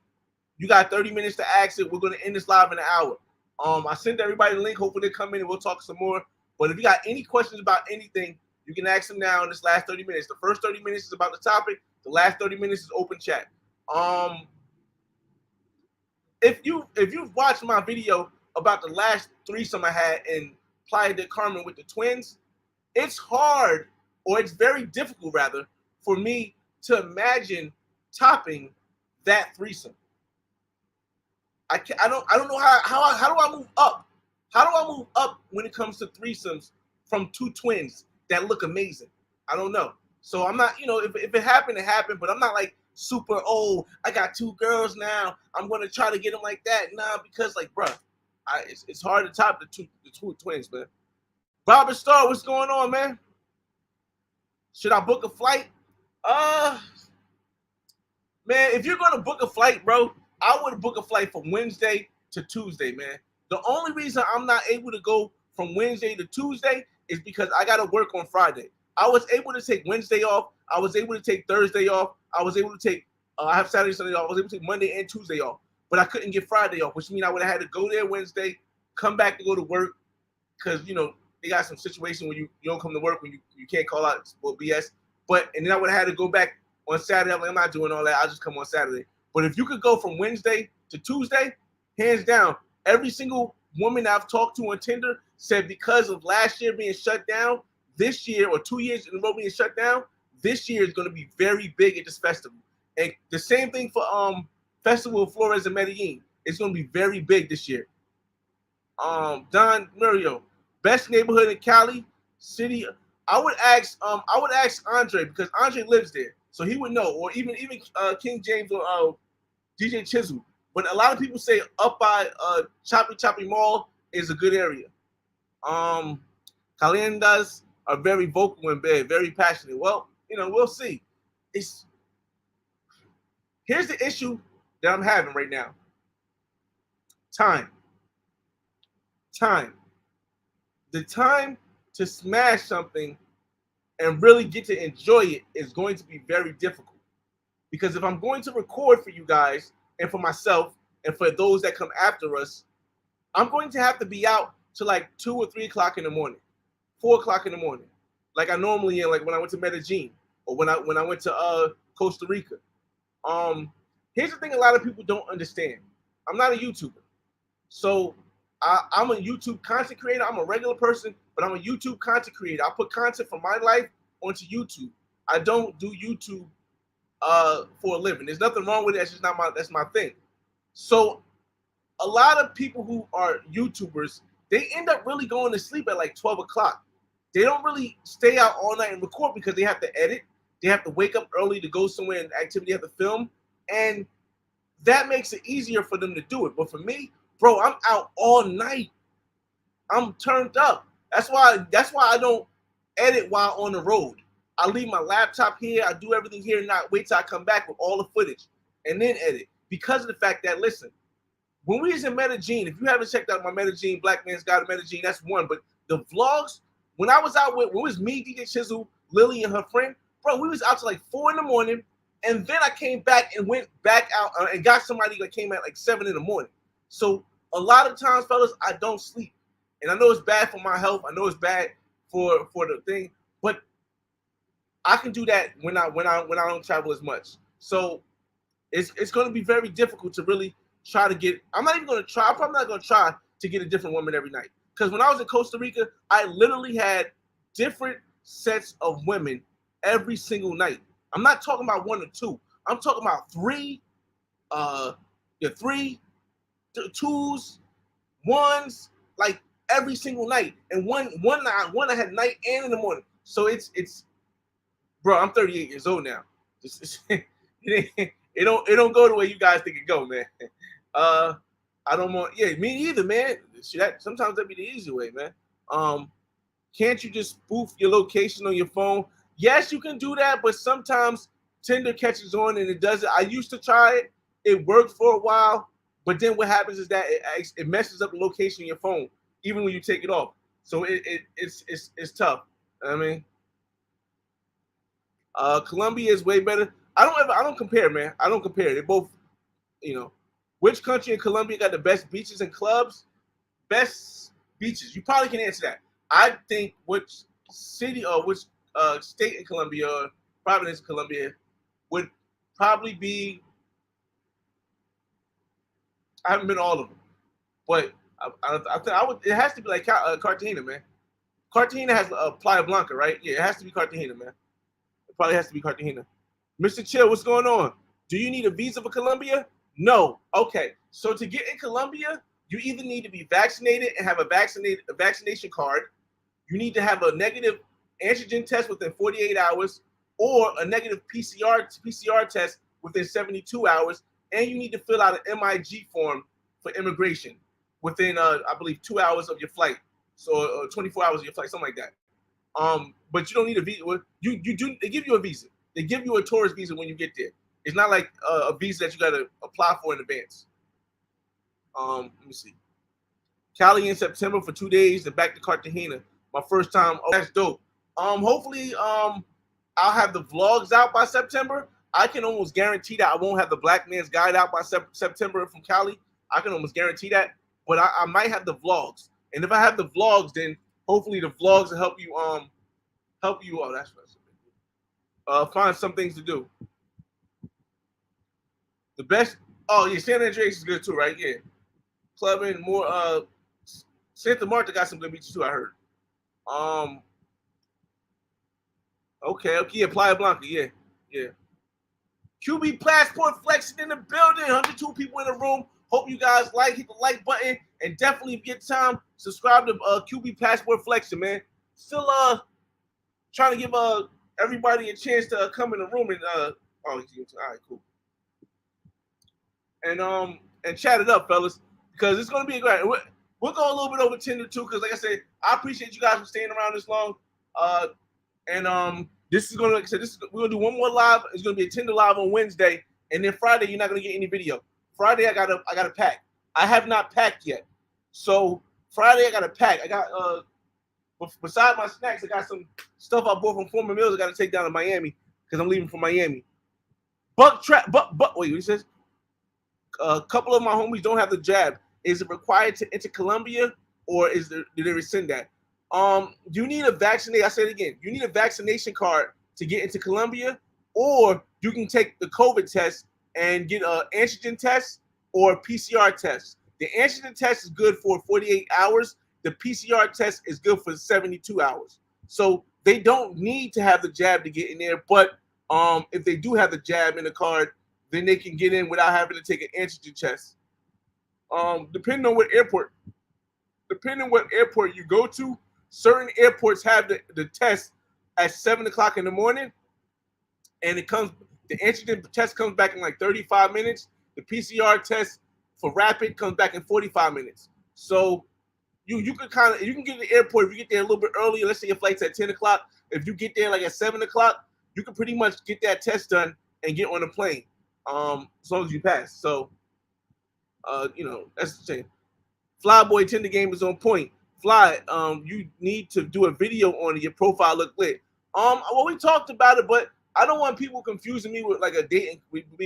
A: you got 30 minutes to ask it. We're going to end this live in an hour. I sent everybody the link. Hopefully they come in and we'll talk some more. But if you got any questions about anything, you can ask them now in this last 30 minutes. The first 30 minutes is about the topic. The last 30 minutes is open chat. If you've watched my video about the last threesome I had in Playa del Carmen with the twins, it's hard, or it's very difficult rather, for me to imagine topping that threesome. I don't know how do I move up? How do I move up when it comes to threesomes from two twins that look amazing? I don't know. So I'm not, if it happened, it happened, but I'm not like super, I got two girls now, I'm gonna try to get them like that. Nah, because like, bruh, it's hard to top the two twins, man. Robert Starr, what's going on, man? Should I book a flight? Man, if you're gonna book a flight, bro, I would book a flight from Wednesday to Tuesday, man. The only reason I'm not able to go from Wednesday to Tuesday is because I gotta work on Friday. I was able to take Wednesday off. I was able to take Thursday off. I was able to take, I have Saturday, Sunday off. I was able to take Monday and Tuesday off, but I couldn't get Friday off, which means I would have had to go there Wednesday, come back to go to work, because, they got some situation where you don't come to work when you can't call out BS. And then I would have had to go back on Saturday. I'm like, I'm not doing all that. I'll just come on Saturday. But if you could go from Wednesday to Tuesday, hands down, every single woman I've talked to on Tinder said because of last year being shut down, this year, or 2 years in a row being shut down, this year is going to be very big at this festival. And the same thing for Festival of Flores in Medellin. It's going to be very big this year. Don Murillo, best neighborhood in Cali City. I would ask Andre, because Andre lives there, so he would know. Or even King James or DJ Chizel. But a lot of people say up by Choppy Mall is a good area. Caliendas are very vocal in bed, very passionate. Well, we'll see. Here's the issue that I'm having right now. Time. The time to smash something and really get to enjoy it is going to be very difficult. Because if I'm going to record for you guys and for myself and for those that come after us, I'm going to have to be out to like 2 or 3 o'clock in the morning, 4 o'clock in the morning, like I normally am, like when I went to Medellin or when I went to Costa Rica. Here's the thing a lot of people don't understand. I'm not a YouTuber. So I'm a YouTube content creator. I'm a regular person, but I'm a YouTube content creator. I put content from my life onto YouTube. I don't do YouTube for a living. There's nothing wrong with it. That's my thing. So a lot of people who are YouTubers, they end up really going to sleep at like 12 o'clock. They don't really stay out all night and record because they have to edit. They have to wake up early to go somewhere and activity, have to film. And that makes it easier for them to do it. But for me, bro, I'm out all night. I'm turned up. That's why I don't edit while on the road. I leave my laptop here. I do everything here and not wait till I come back with all the footage and then edit. Because of the fact that, listen, when we was in Medellin, if you haven't checked out my Medellin, Black Man's Guide to Medellin, that's one. But the vlogs, when I was out when it was me, DJ Chizel, Lily, and her friend, bro, we was out till like 4 in the morning. And then I came back and went back out and got somebody that came at like 7 in the morning. So a lot of times, fellas, I don't sleep. And I know it's bad for my health. I know it's bad for the thing. But I can do that when I don't travel as much. So it's going to be very difficult to really try to get. I'm not even going to try. I'm probably not going to try to get a different woman every night. Because when I was in Costa Rica, I literally had different sets of women every single night. I'm not talking about 1 or 2. I'm talking about 3, 3, 2s, 1s. Like every single night, and one I had night and in the morning. So it's bro. I'm 38 years old now. It don't go the way you guys think it go, man. I don't want. Yeah, me neither, man. Sometimes that'd be the easy way, man. Can't you just spoof your location on your phone? Yes, you can do that, but sometimes Tinder catches on and it doesn't. I used to try it. It worked for a while, but then what happens is that it messes up the location of your phone, even when you take it off. So it's tough. I mean, Colombia is way better. I don't compare, man. I don't compare. They both, which country in Colombia got the best beaches and clubs? Best beaches. You probably can answer that. I think which city or which state in Colombia or province in Colombia would probably be. I haven't been to all of them, but I think I would. It has to be like Cartagena, man. Cartagena has Playa Blanca, right? Yeah, it has to be Cartagena, man. It probably has to be Cartagena. Mr. Chill, what's going on? Do you need a visa for Colombia? No. Okay. So to get in Colombia, you either need to be vaccinated and have a vaccination card. You need to have a negative antigen test within 48 hours or a negative PCR test within 72 hours. And you need to fill out an MIG form for immigration within, I believe, 2 hours of your flight. So 24 hours of your flight, something like that. But you don't need a visa. They give you a visa. They give you a tourist visa when you get there. It's not like a visa that you got to apply for in advance. Let me see. Cali in September for 2 days and back to Cartagena. My first time. Oh, that's dope. Hopefully, I'll have the vlogs out by September. I can almost guarantee that I won't have the Black Man's Guide out by September from Cali. I can almost guarantee that. But I might have the vlogs. And if I have the vlogs, then hopefully the vlogs will help you. Oh, that's right. Find some things to do. The best. Oh yeah, San Andreas is good too, right? Yeah. Clubbing more. Santa Marta got some good beaches too. I heard. Okay. Yeah. Playa Blanca. Yeah. QB Passport flexing in the building. 102 people in the room. Hope you guys hit the like button, and definitely if you get time, subscribe to QB Passport flexing, man. Still trying to give everybody a chance to come in the room and all right, cool. And chat it up, fellas, because it's gonna be a great. We'll go a little bit over Tinder too, because like I said, I appreciate you guys for staying around this long. This is gonna, like I said, we're gonna do one more live. It's gonna be a Tinder live on Wednesday, and then Friday you're not gonna get any video. Friday I gotta pack. I have not packed yet, so Friday I gotta pack. I got beside my snacks, I got some stuff I bought from Former Mills. I gotta take down to Miami because I'm leaving for Miami. Wait, what he says? A couple of my homies don't have the jab. Is it required to enter Colombia, or do they rescind that? You need a vaccination. I said it again. You need a vaccination card to get into Colombia, or you can take the COVID test and get an antigen test or a PCR test. The antigen test is good for 48 hours. The PCR test is good for 72 hours. So they don't need to have the jab to get in there. But if they do have the jab in the card, then they can get in without having to take an antigen test. Depending on what airport you go to, certain airports have the test at 7 o'clock in the morning, and the antigen test comes back in like 35 minutes. The PCR test for rapid comes back in 45 minutes. So you can get to the airport if you get there a little bit earlier. Let's say your flight's at 10 o'clock. If you get there like at 7 o'clock, you can pretty much get that test done and get on the plane. As long as you pass. So that's the thing. Flyboy Tinder game is on point. Fly, you need to do a video on it. Your profile look lit. Well, we talked about it, but I don't want people confusing me with like me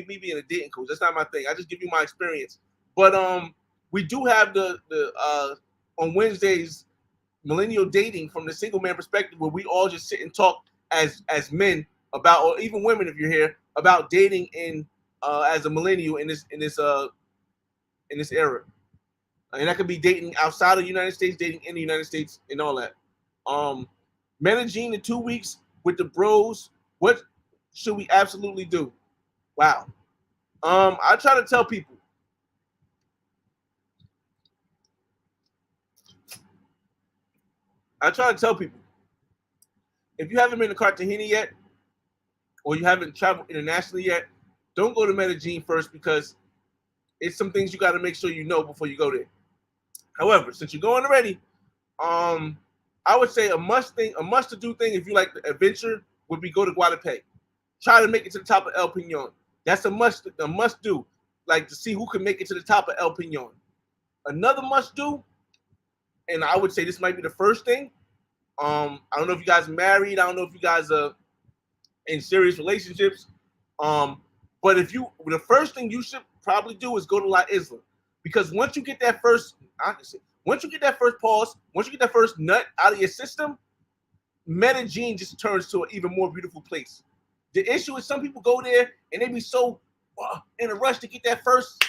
A: being a dating coach. That's not my thing. I just give you my experience. But we do have the on Wednesdays millennial dating from the single man perspective, where we all just sit and talk as men about, or even women if you're here, about dating in as a millennial in this era. And that could be dating outside of the United States, dating in the United States, and all that. Managing in 2 weeks with the bros. What should we absolutely do? Wow. I try to tell people. I try to tell people, if you haven't been to Cartagena yet, or you haven't traveled internationally yet, don't go to Medellin first because it's some things you got to make sure you know before you go there. However, since you're going already, I would say a must-to-do thing if you like the adventure would be go to Guadalupe. Try to make it to the top of El Peñon. That's a must-do, like to see who can make it to the top of El Peñon. Another must-do, and I would say this might be the first thing. I don't know if you guys are married. I don't know if you guys are in serious relationships. But the first thing you should probably do is go to La Isla, because once you get that first pause, once you get that first nut out of your system, Medellin just turns to an even more beautiful place. The issue is some people go there and they be so in a rush to get that first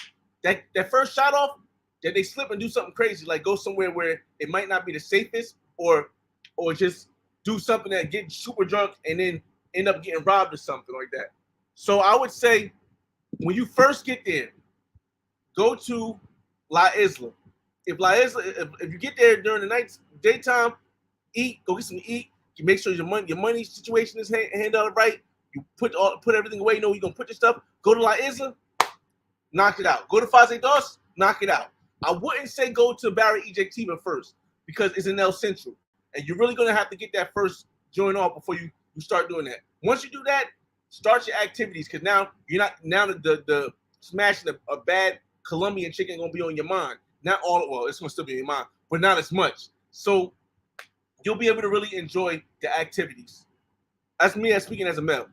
A: shot off that they slip and do something crazy, like go somewhere where it might not be the safest, or just do something that get super drunk and then end up getting robbed or something like that. So I would say when you first get there, go to La Isla. If you get there during the daytime, go get some to eat. You make sure your money situation is handled right. You put everything away. You know you're gonna put your stuff. Go to La Isla, knock it out. Go to Fase Dos, knock it out. I wouldn't say go to Barra Ejectiva first because it's in El Centro, and you're really gonna have to get that first joint off before you start doing that. Once you do that, start your activities, because now the smashing a bad Colombian chicken gonna be on your mind. Not all, well, it's gonna still be in your mind, but not as much. So you'll be able to really enjoy the activities. That's me speaking as a male.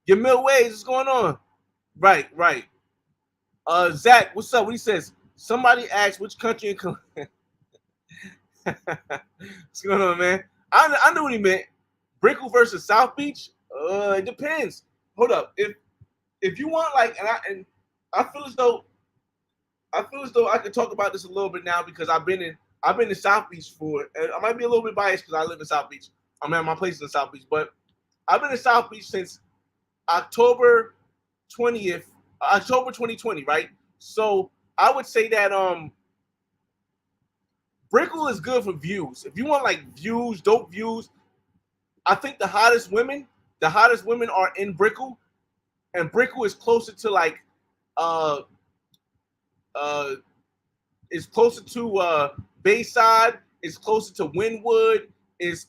A: Your male ways, what's going on? Right. Zach, what's up? What he says? Somebody asked which country in Colombia. What's going on, man? I knew what he meant. Brickell versus South Beach? It depends. Hold up. If you want, like, and I feel as though I could talk about this a little bit now because I've been to South Beach and I might be a little bit biased because I live in South Beach. I'm at my place in South Beach, but I've been to South Beach since October 2020, right? So I would say that Brickell is good for views. If you want like views, dope views, I think the hottest women are in Brickell, and Brickell is closer to like is closer to Bayside, is closer to Wynwood, is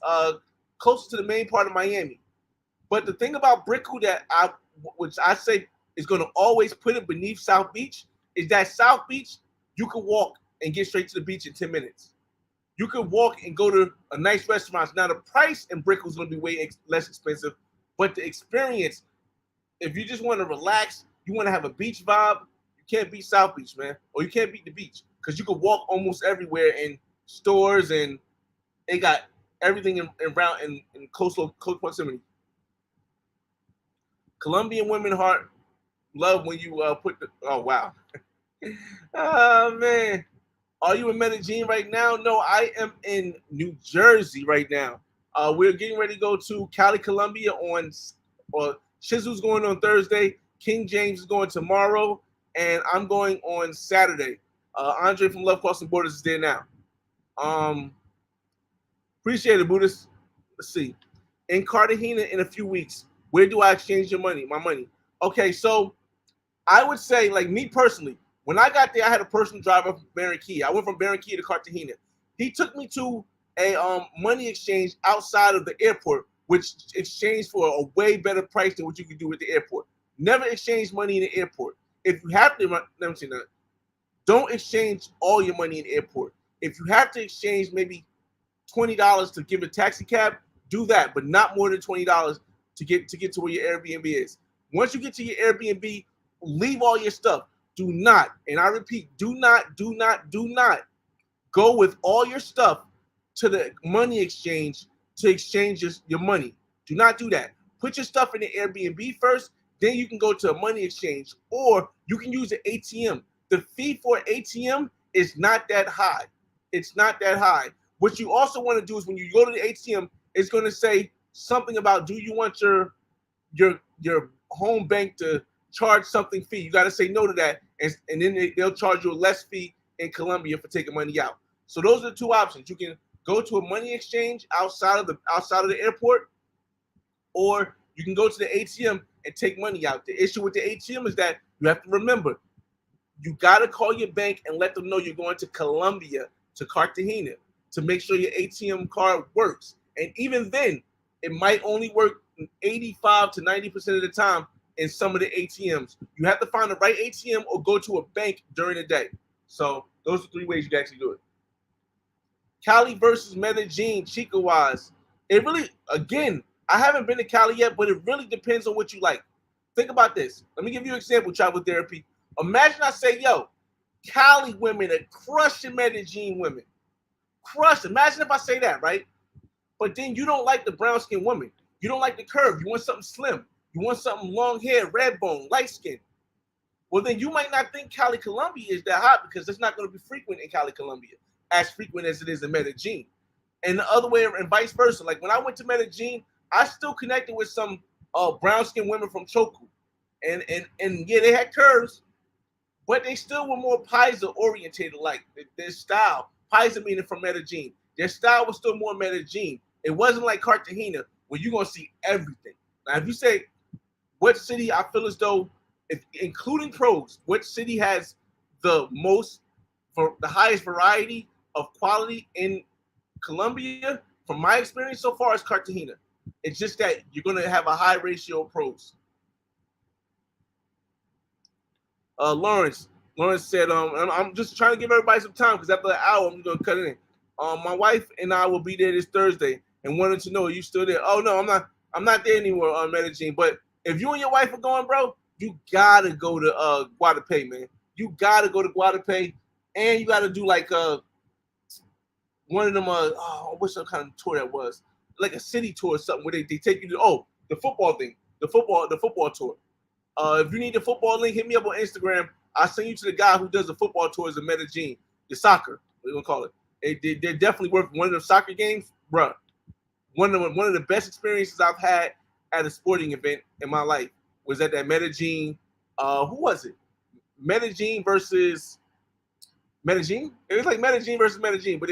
A: closer to the main part of Miami. But the thing about Brickell which I say is going to always put it beneath South Beach, is that South Beach, you can walk and get straight to the beach in 10 minutes. You could walk and go to a nice restaurant. Now, the price in Brickell is going to be way less expensive, but the experience, if you just want to relax, you want to have a beach vibe, you can't beat South Beach, man. Or you can't beat the beach, because you could walk almost everywhere in stores, and they got everything in close proximity. Colombian women heart love when you oh, wow. Oh, man. Are you in Medellin right now? No, I am in New Jersey right now. We're getting ready to go to Cali, Colombia Shizu's going on Thursday. King James is going tomorrow, and I'm going on Saturday. Andre from Love Crossing Borders is there now. Appreciate it, Buddhist. Let's see. In Cartagena in a few weeks, where do I exchange my money? Okay, so I would say, like me personally, when I got there, I had a personal driver from Barranquilla. I went from Barranquilla to Cartagena. He took me to a money exchange outside of the airport, which exchanged for a way better price than what you could do at the airport. Never exchange money in the airport. If you have to, let me say that. Don't exchange all your money in the airport. If you have to exchange maybe $20 to give a taxi cab, do that, but not more than $20 to get to where your Airbnb is. Once you get to your Airbnb, leave all your stuff. Do not, and I repeat, do not go with all your stuff to the money exchange to exchange your money. Do not do that. Put your stuff in the Airbnb first, then you can go to a money exchange, or you can use an ATM. The fee for an ATM is not that high. It's not that high. What you also want to do is when you go to the ATM, it's going to say something about, do you want your home bank to charge something fee? You got to say no to that, and then they'll charge you a less fee in Colombia for taking money out. So those are the two options. You can go to a money exchange outside of the airport, or you can go to the ATM and take money out. The issue with the ATM is that you have to remember, you got to call your bank and let them know you're going to Colombia, to Cartagena, to make sure your ATM card works. And even then, it might only work 85 to 90% of the time in some of the ATMs. You have to find the right ATM or go to a bank during the day. So those are 3 ways you can actually do it. Cali versus Medellin, Chica-wise. It really, again, I haven't been to Cali yet, but it really depends on what you like. Think about this. Let me give you an example, travel therapy. Imagine I say, yo, Cali women are crushing Medellin women. Crush. Imagine if I say that, right? But then you don't like the brown-skinned woman. You don't like the curve. You want something slim. You want something long hair, red bone, light skin. Well, then you might not think Cali Colombia is that hot because it's not going to be frequent in Cali Colombia, as frequent as it is in Medellin. And the other way, and vice versa. Like when I went to Medellin, I still connected with some brown-skinned women from Choco. And yeah, they had curves, but they still were more Paisa orientated, like their style. Paisa meaning from Medellin. Their style was still more Medellin. It wasn't like Cartagena, where you're going to see everything. Now, if you say, what city, I feel as though, including pros, what city has the highest variety of quality in Colombia, from my experience so far, is Cartagena. It's just that you're going to have a high ratio of pros. Lawrence said, I'm just trying to give everybody some time because after an hour, I'm going to cut it in. My wife and I will be there this Thursday and wanted to know, are you still there? Oh, no, I'm not there anymore on Medellin. But if you and your wife are going, bro, you got to go to Guadalupe, man. You got to go to Guadalupe, and you got to do like one of them, what's the kind of tour that was? Like a city tour or something where they take you to, the football thing, the football tour. If you need the football link, hit me up on Instagram. I'll send you to the guy who does the football tours in Medellin, the soccer, what you gonna call it. They're definitely worth one of the soccer games, bro. One of the best experiences I've had at a sporting event in my life was at that Medellin. Who was it? Medellin versus Medellin. It was like Medellin versus Medellin, but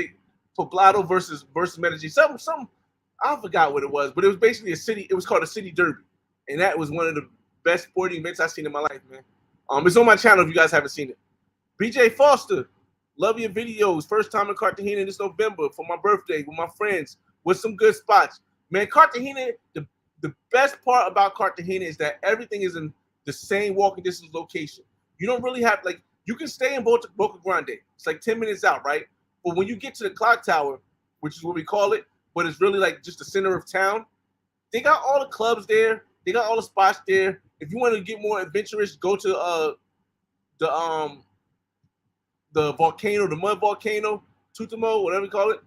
A: Poblado versus Medellin. Something. I forgot what it was, but it was basically a city. It was called a city derby, and that was one of the best sporting events I've seen in my life, man. It's on my channel if you guys haven't seen it. BJ Foster, love your videos. First time in Cartagena this November for my birthday with my friends with some good spots. Man, Cartagena, the best part about Cartagena is that everything is in the same walking distance location. You don't really have, like, you can stay in Boca Grande. It's like 10 minutes out, right? But when you get to the clock tower, which is what we call it, but it's really like just the center of town, they got all the clubs there. They got all the spots there. If you want to get more adventurous, go to the volcano, the mud volcano, Tutamo, whatever you call it.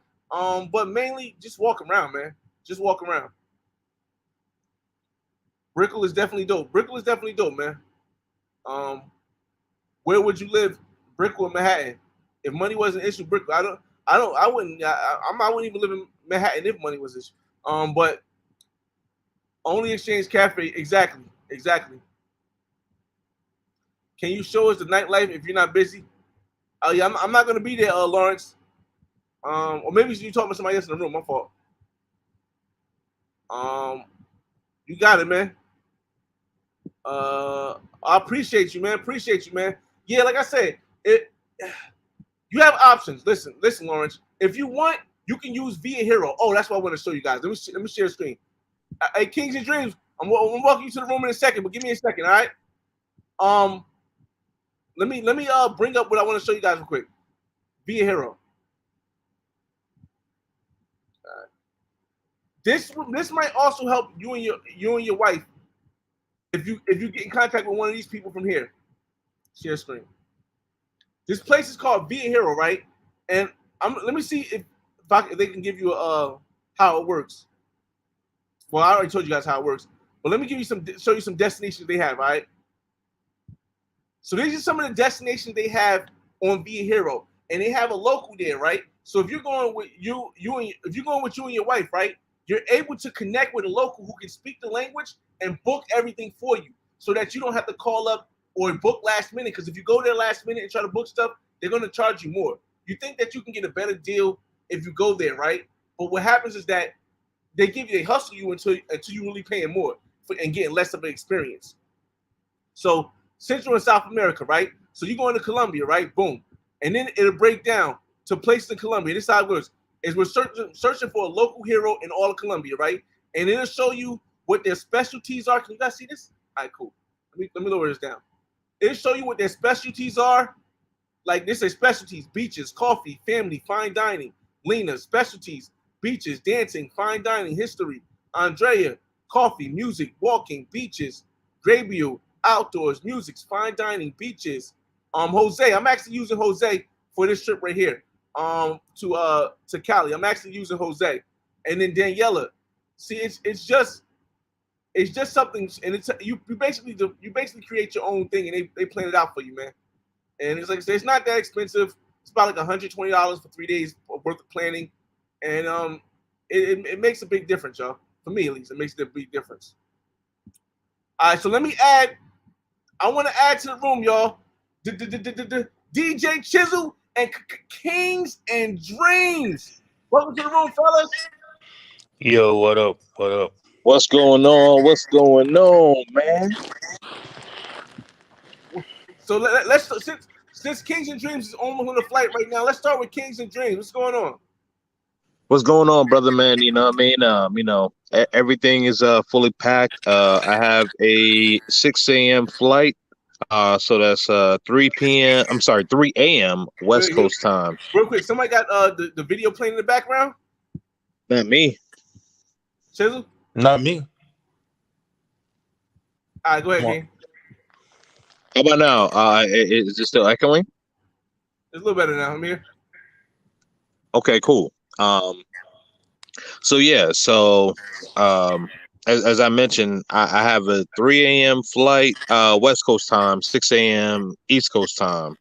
A: But mainly just walk around, man. Just walk around. Brickell is definitely dope. Brickell is definitely dope, man. Where would you live? Brickell or Manhattan? If money wasn't an issue, Brickell. I wouldn't even live in Manhattan if money was an issue. But only exchange cafe, exactly. Can you show us the nightlife if you're not busy? Oh yeah, I'm not gonna be there, Lawrence. Or maybe you talking to somebody else in the room. My fault. You got it, man. I appreciate you, man. Yeah, like I said, you have options. Listen, Lawrence. If you want, you can use Via Hero. Oh, that's what I want to show you guys. Let me share the screen. Hey, Kings and Dreams, I'm walking you to the room in a second, but give me a second, all right? Let me bring up what I want to show you guys real quick. Via Hero. All right. This might also help you and your wife if you get in contact with one of these people from here. Share screen. This place is called Via Hero, right? And let me see if they can give you how it works. Well, I already told you guys how it works, but let me show you some destinations they have. All right. So these are some of the destinations they have on Via Hero, and they have a local there, right? So if you're going with you and your wife, right, you're able to connect with a local who can speak the language and book everything for you, so that you don't have to call up or book last minute. Because if you go there last minute and try to book stuff, they're going to charge you more. You think that you can get a better deal if you go there, right? But what happens is that they hustle you until you really paying more and getting less of an experience. So Central and South America, right? So you go into Colombia, right? Boom. And then it'll break down to places in Colombia. This is how it works. Is we're searching for a local hero in all of Colombia, right? And it'll show you what their specialties are. Can you guys see this? All right, cool. Let me lower this down. It'll show you what their specialties are. Like this is specialties: beaches, coffee, family, fine dining. Lena, specialties: beaches, dancing, fine dining, history. Andrea, coffee, music, walking, beaches. Gabriel, outdoors, music, fine dining, beaches. Jose, I'm actually using Jose for this trip right here. To Cali, I'm actually using Jose, and then Daniela. See, it's just something, and it's you basically create your own thing, and they plan it out for you, man. And it's like I said, it's not that expensive. It's about like $120 for 3 days worth of planning, and it makes a big difference, y'all. For me, at least, it makes a big difference. All right, so let me add. I want to add to the room, y'all. DJ Chizel and Kings and Dreams. Welcome to the room, fellas.
B: Yo, what up? What up?
C: What's going on? What's going on, man?
A: So let's since Kings and Dreams is almost on the flight right now, let's start with Kings and Dreams. What's going on?
C: What's going on, brother, man? You know what I mean? Everything is fully packed. I have a 6 a.m. flight. So that's 3 p.m. I'm sorry, 3 a.m. West Coast time.
A: Real quick, somebody got the video playing in the background?
C: Not me.
A: Chisel?
B: Not me.
A: All right, go ahead, King.
C: How about now? Is it still echoing?
A: It's a little better now. I'm here.
C: Okay, cool. So yeah, as I mentioned, I have a 3 a.m. flight, West Coast time, 6 a.m. East Coast time.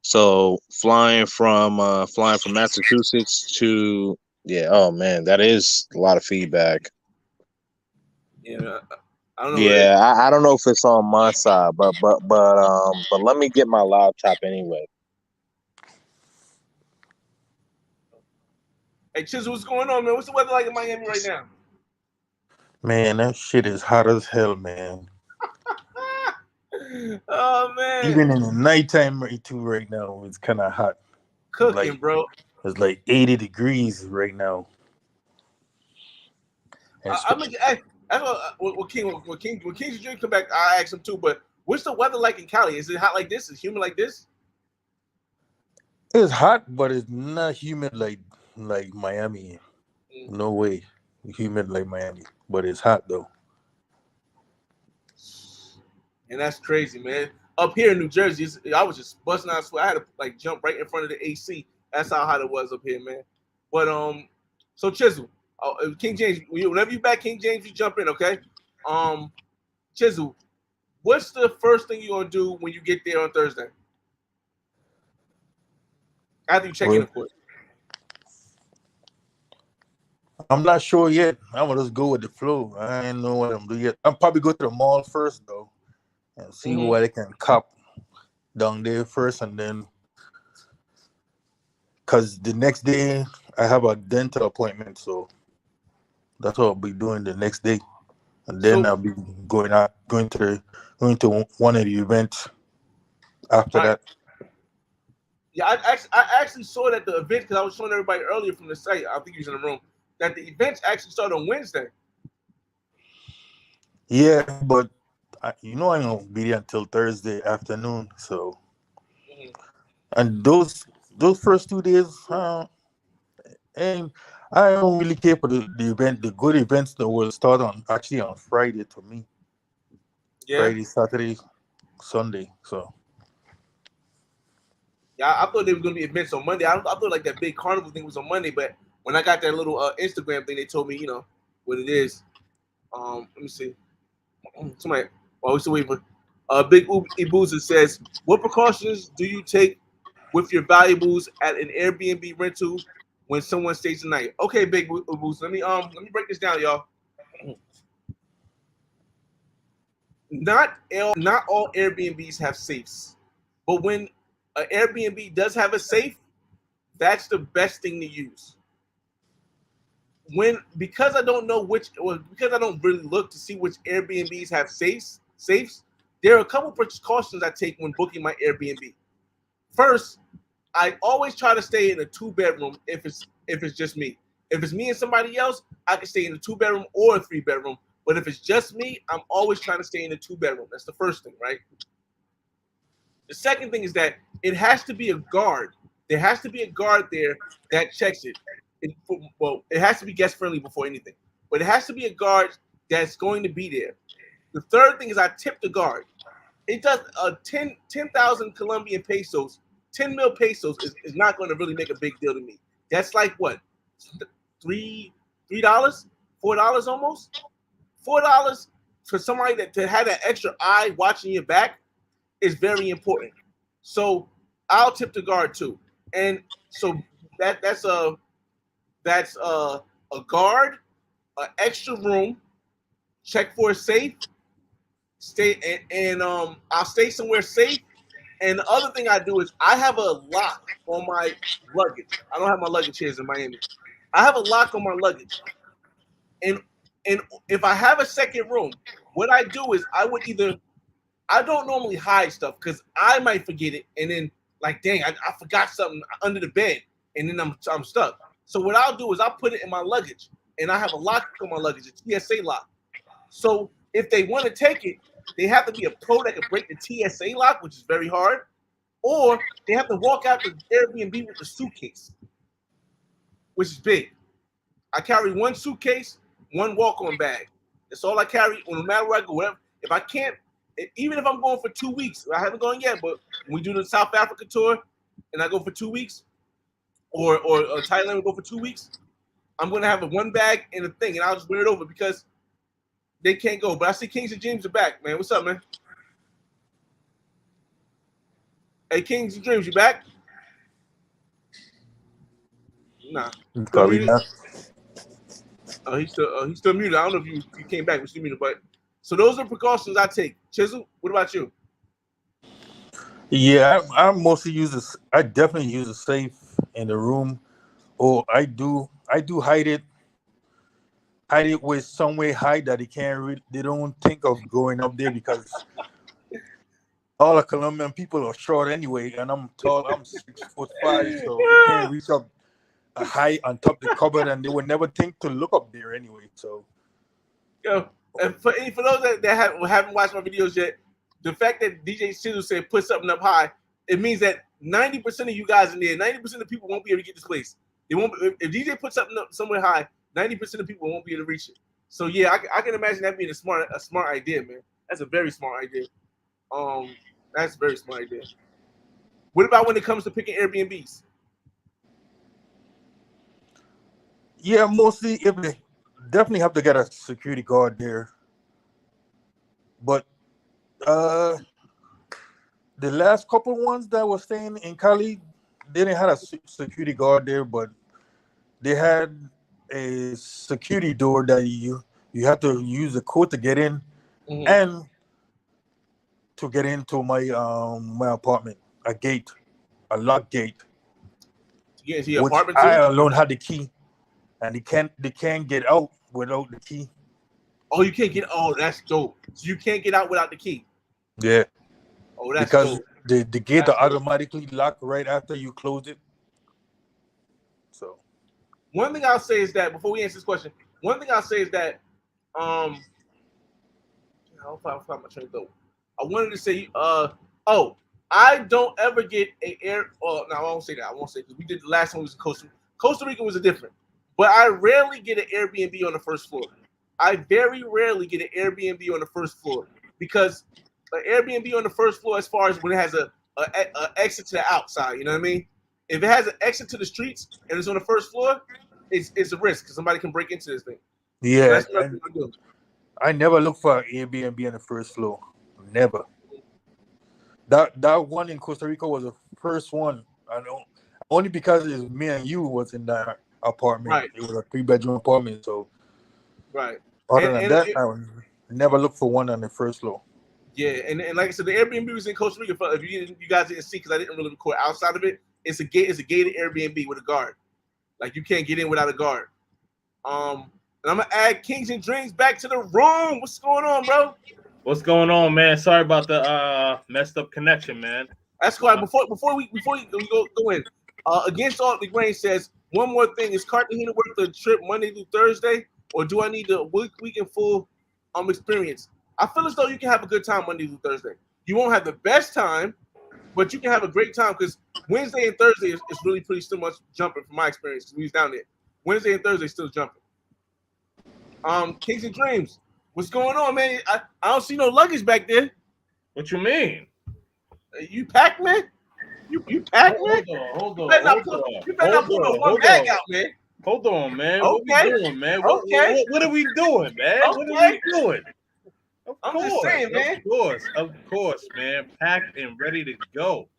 C: So flying from Massachusetts to oh man, that is a lot of feedback.
A: Yeah, I don't know.
C: Yeah, I don't know if it's on my side, but let me get my laptop anyway.
A: Hey, Chisel, what's going on, man? What's the weather like in Miami right now?
B: Man, that shit is hot as hell, man.
A: Oh man.
B: Even in the nighttime right now, it's kind of hot.
A: Cooking, bro.
B: It's like 80 degrees right now.
A: I'm gonna that's what King's Dream come back. I asked him too, but what's the weather like in Cali? Is it hot like this? Is it humid like this?
B: It's hot, but it's not humid like Miami. No way, humid like Miami, but it's hot though.
A: And that's crazy, man. Up here in New Jersey, I was just busting out sweat. I had to like jump right in front of the AC. That's how hot it was up here, man. But so Chisel, King James, whenever you back, King James, you jump in, okay? Chisel, what's the first thing you're gonna do when you get there on Thursday? After you check in, of course.
B: I'm not sure yet. I'm gonna just go with the flow. I ain't know what I'm doing yet. I'll probably go to the mall first though, and see what I can cop down there first, and then, cause the next day I have a dental appointment, so that's what I'll be doing the next day, and then I'll be going to one of the events after that.
A: Yeah, I actually saw that the event, because I was showing everybody earlier from the site. I think he was in the room. That the events actually start on Wednesday.
B: Yeah, but I ain't gonna be there until Thursday afternoon. So, and those first 2 days, and I don't really care for the event. The good events that will start on Friday to me. Yeah. Friday, Saturday, Sunday. So.
A: Yeah, I thought there was gonna be events on Monday. I thought like that big carnival thing was on Monday, but when I got that little Instagram thing, they told me, what it is. Let me see. Somebody, while we still waiting for Big Ibuza says, what precautions do you take with your valuables at an Airbnb rental when someone stays the night? Okay, Big Ibuza, let me break this down, y'all. Not all Airbnbs have safes, but when an Airbnb does have a safe, that's the best thing to use. Because I don't know because I don't really look to see which Airbnbs have safes, there are a couple precautions I take when booking my Airbnb. First, I always try to stay in a 2-bedroom if it's just me. If it's me and somebody else, I can stay in a 2-bedroom or a 3-bedroom. But if it's just me, I'm always trying to stay in a 2-bedroom. That's the first thing, right? The second thing is that it has to be a guard. There has to be a guard there that checks it. It has to be guest friendly before anything, but it has to be a guard that's going to be there. The third thing is I tip the guard. It does 10,000 Colombian pesos, 10 mil pesos is not going to really make a big deal to me. That's like what, $3, $4 almost. $4 for somebody to have that extra eye watching your back is very important. So I'll tip the guard too, and so that's a guard, an extra room, check for a safe, stay and I'll stay somewhere safe. And the other thing I do is I have a lock on my luggage. I don't have my luggage here in Miami. I have a lock on my luggage. And if I have a second room, what I do is I don't normally hide stuff because I might forget it and then like, dang, I forgot something under the bed and then I'm stuck. So what I'll do is I'll put it in my luggage and I have a lock on my luggage, a TSA lock. So if they want to take it, they have to be a pro that can break the TSA lock, which is very hard, or they have to walk out the Airbnb with the suitcase, which is big. I carry one suitcase, one walk-on bag. That's all I carry no matter where I go. Whatever. If I can't, even if I'm going for 2 weeks, I haven't gone yet, but when we do the South Africa tour and I go for 2 weeks, or Thailand, we go for 2 weeks, I'm going to have a one bag and a thing, and I'll just wear it over because they can't go. But I see Kings and Dreams are back, man. What's up, man? Hey, Kings and Dreams, you back? Nah.
B: Probably not.
A: He's still muted. I don't know if you came back, but still muted. But so those are precautions I take. Chizel, what about you?
B: Yeah, I mostly use this. I definitely use a safe in the room, or I do hide it with some way hide that they don't think of going up there because all the Colombian people are short anyway, and I'm tall. I'm 6'5", so they can't reach up high on top of the cupboard, and they would never think to look up there anyway. So,
A: and for those that haven't watched my videos yet, the fact that DJ Chizel said put something up high, it means that 90% of you guys in there, 90% of people won't be able to get this place. They won't. If DJ puts something up somewhere high, 90% of people won't be able to reach it. So yeah, I can imagine that being a smart idea, man. That's a very smart idea. That's a very smart idea. What about when it comes to picking Airbnbs?
B: yeah, mostly if they definitely have to get a security guard there, but the last couple ones that were staying in Cali, they didn't have a security guard there, but they had a security door that you have to use a code to get in, and to get into my apartment, a locked gate.
A: To get into your apartment,
B: I alone had the key, and they can't get out without the key.
A: Oh, you can't get. Oh, that's dope. So you can't get out without the key.
B: Yeah.
A: Oh, that's
B: because
A: dope.
B: the gate are automatically locked right after you close it. So
A: one thing I'll say is that before we answer this question, I wanted to say I don't ever get a air. Oh, no, I won't say that. I won't say because we did the last one was in Costa Rica was a different, but I rarely get an Airbnb on the first floor. I very rarely get an Airbnb on the first floor because an Airbnb on the first floor, as far as when it has a exit to the outside, you know what I mean? If it has an exit to the streets and it's on the first floor, it's a risk because somebody can break into this thing.
B: Yeah,
A: So
B: I never look for an Airbnb on the first floor. Never. That one in Costa Rica was the first one. I know only because it was me and you was in that apartment.
A: Right.
B: It was a 3-bedroom apartment, so
A: right.
B: Other than that, I would never look for one on the first floor. Yeah,
A: and like I said, the Airbnb was in Costa Rica. If you guys didn't see, because I didn't really record outside of it, it's a gated Airbnb with a guard. Like you can't get in without a guard. And I'm gonna add Kings and Dreams back to the room. What's going on, bro?
D: What's going on, man? Sorry about the messed up connection, man.
A: That's why before we go in, Against All the Grain says one more thing: is Cartagena worth the trip Monday through Thursday, or do I need the weekend full experience? I feel as though you can have a good time Monday through Thursday. You won't have the best time, but you can have a great time because Wednesday and Thursday is really pretty still much jumping from my experience. We was down there. Wednesday and Thursday still jumping. Kings and Dreams, what's going on, man? I don't see no luggage back there.
D: What you mean?
A: You packed, man? You packed, man?
D: Hold on.
A: You better not pull no one bag out, man.
D: Hold on, man.
A: Okay.
D: What we doing, man?
A: Okay.
D: What are we doing, man?
A: Okay.
D: What are we doing?
A: I'm just saying, man.
D: Of course, man. Packed and ready to go.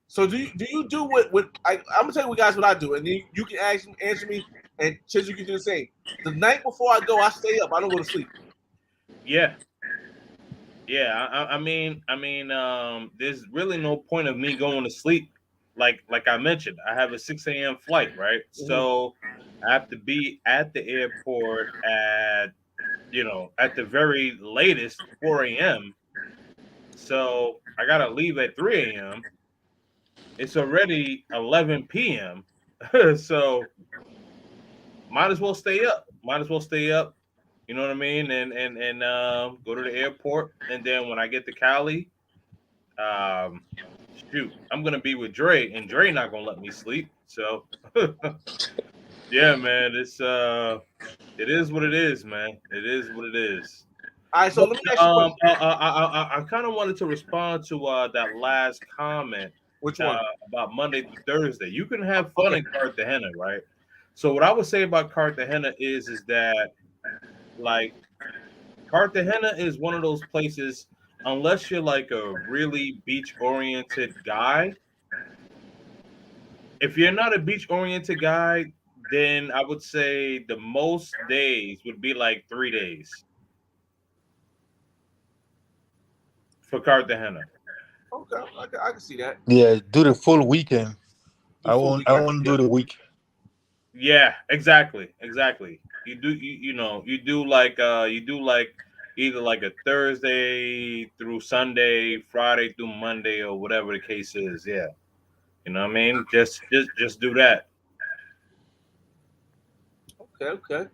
A: So do you do what I'm gonna tell you guys what I do, and then you can answer me, and Chizel can do the same. The night before I go, I stay up. I don't go to sleep.
D: Yeah. I mean, there's really no point of me going to sleep. Like I mentioned, I have a 6 a.m. flight, right? Mm-hmm. So I have to be at the airport at the very latest 4 a.m. So I gotta leave at 3 a.m. It's already 11 p.m. So might as well stay up. You know what I mean? And go to the airport. And then when I get to Cali, I'm gonna be with Dre, and Dre not gonna let me sleep. So yeah, man, it is what it is, man. It is what it is.
A: All right, so let me ask you
D: I kind of wanted to respond to that last comment.
A: Which one?
D: About Monday through Thursday. You can have fun in Cartagena, right? So what I would say about Cartagena is that like Cartagena is one of those places, unless you're like a really beach-oriented guy. If you're not a beach-oriented guy, then I would say the most days would be like 3 days for Cartagena.
A: Okay, I can see that.
B: Yeah, do the full weekend. I won't do the week.
D: Yeah, exactly. You do like either like a Thursday through Sunday, Friday through Monday, or whatever the case is. Yeah, you know what I mean. Just do that.
A: Okay.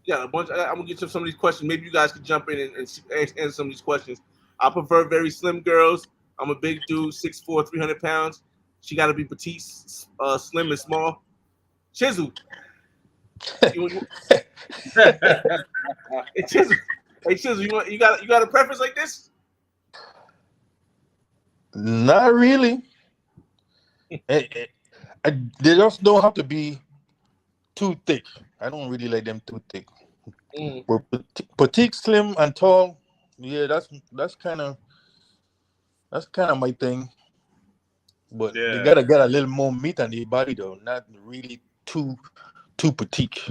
A: Yeah, I'm gonna get to some of these questions. Maybe you guys could jump in and answer some of these questions. I prefer very slim girls. I'm a big dude, 6'4", 300 pounds. She got to be petite, slim, and small. Chizel. Hey, Chizel, you got a preference like this?
B: Not really. They just don't have to be too thick. I don't really like them too thick. But petite, slim, and tall. Yeah, that's kind of my thing. But they gotta get a little more meat on their body though, not really too petite.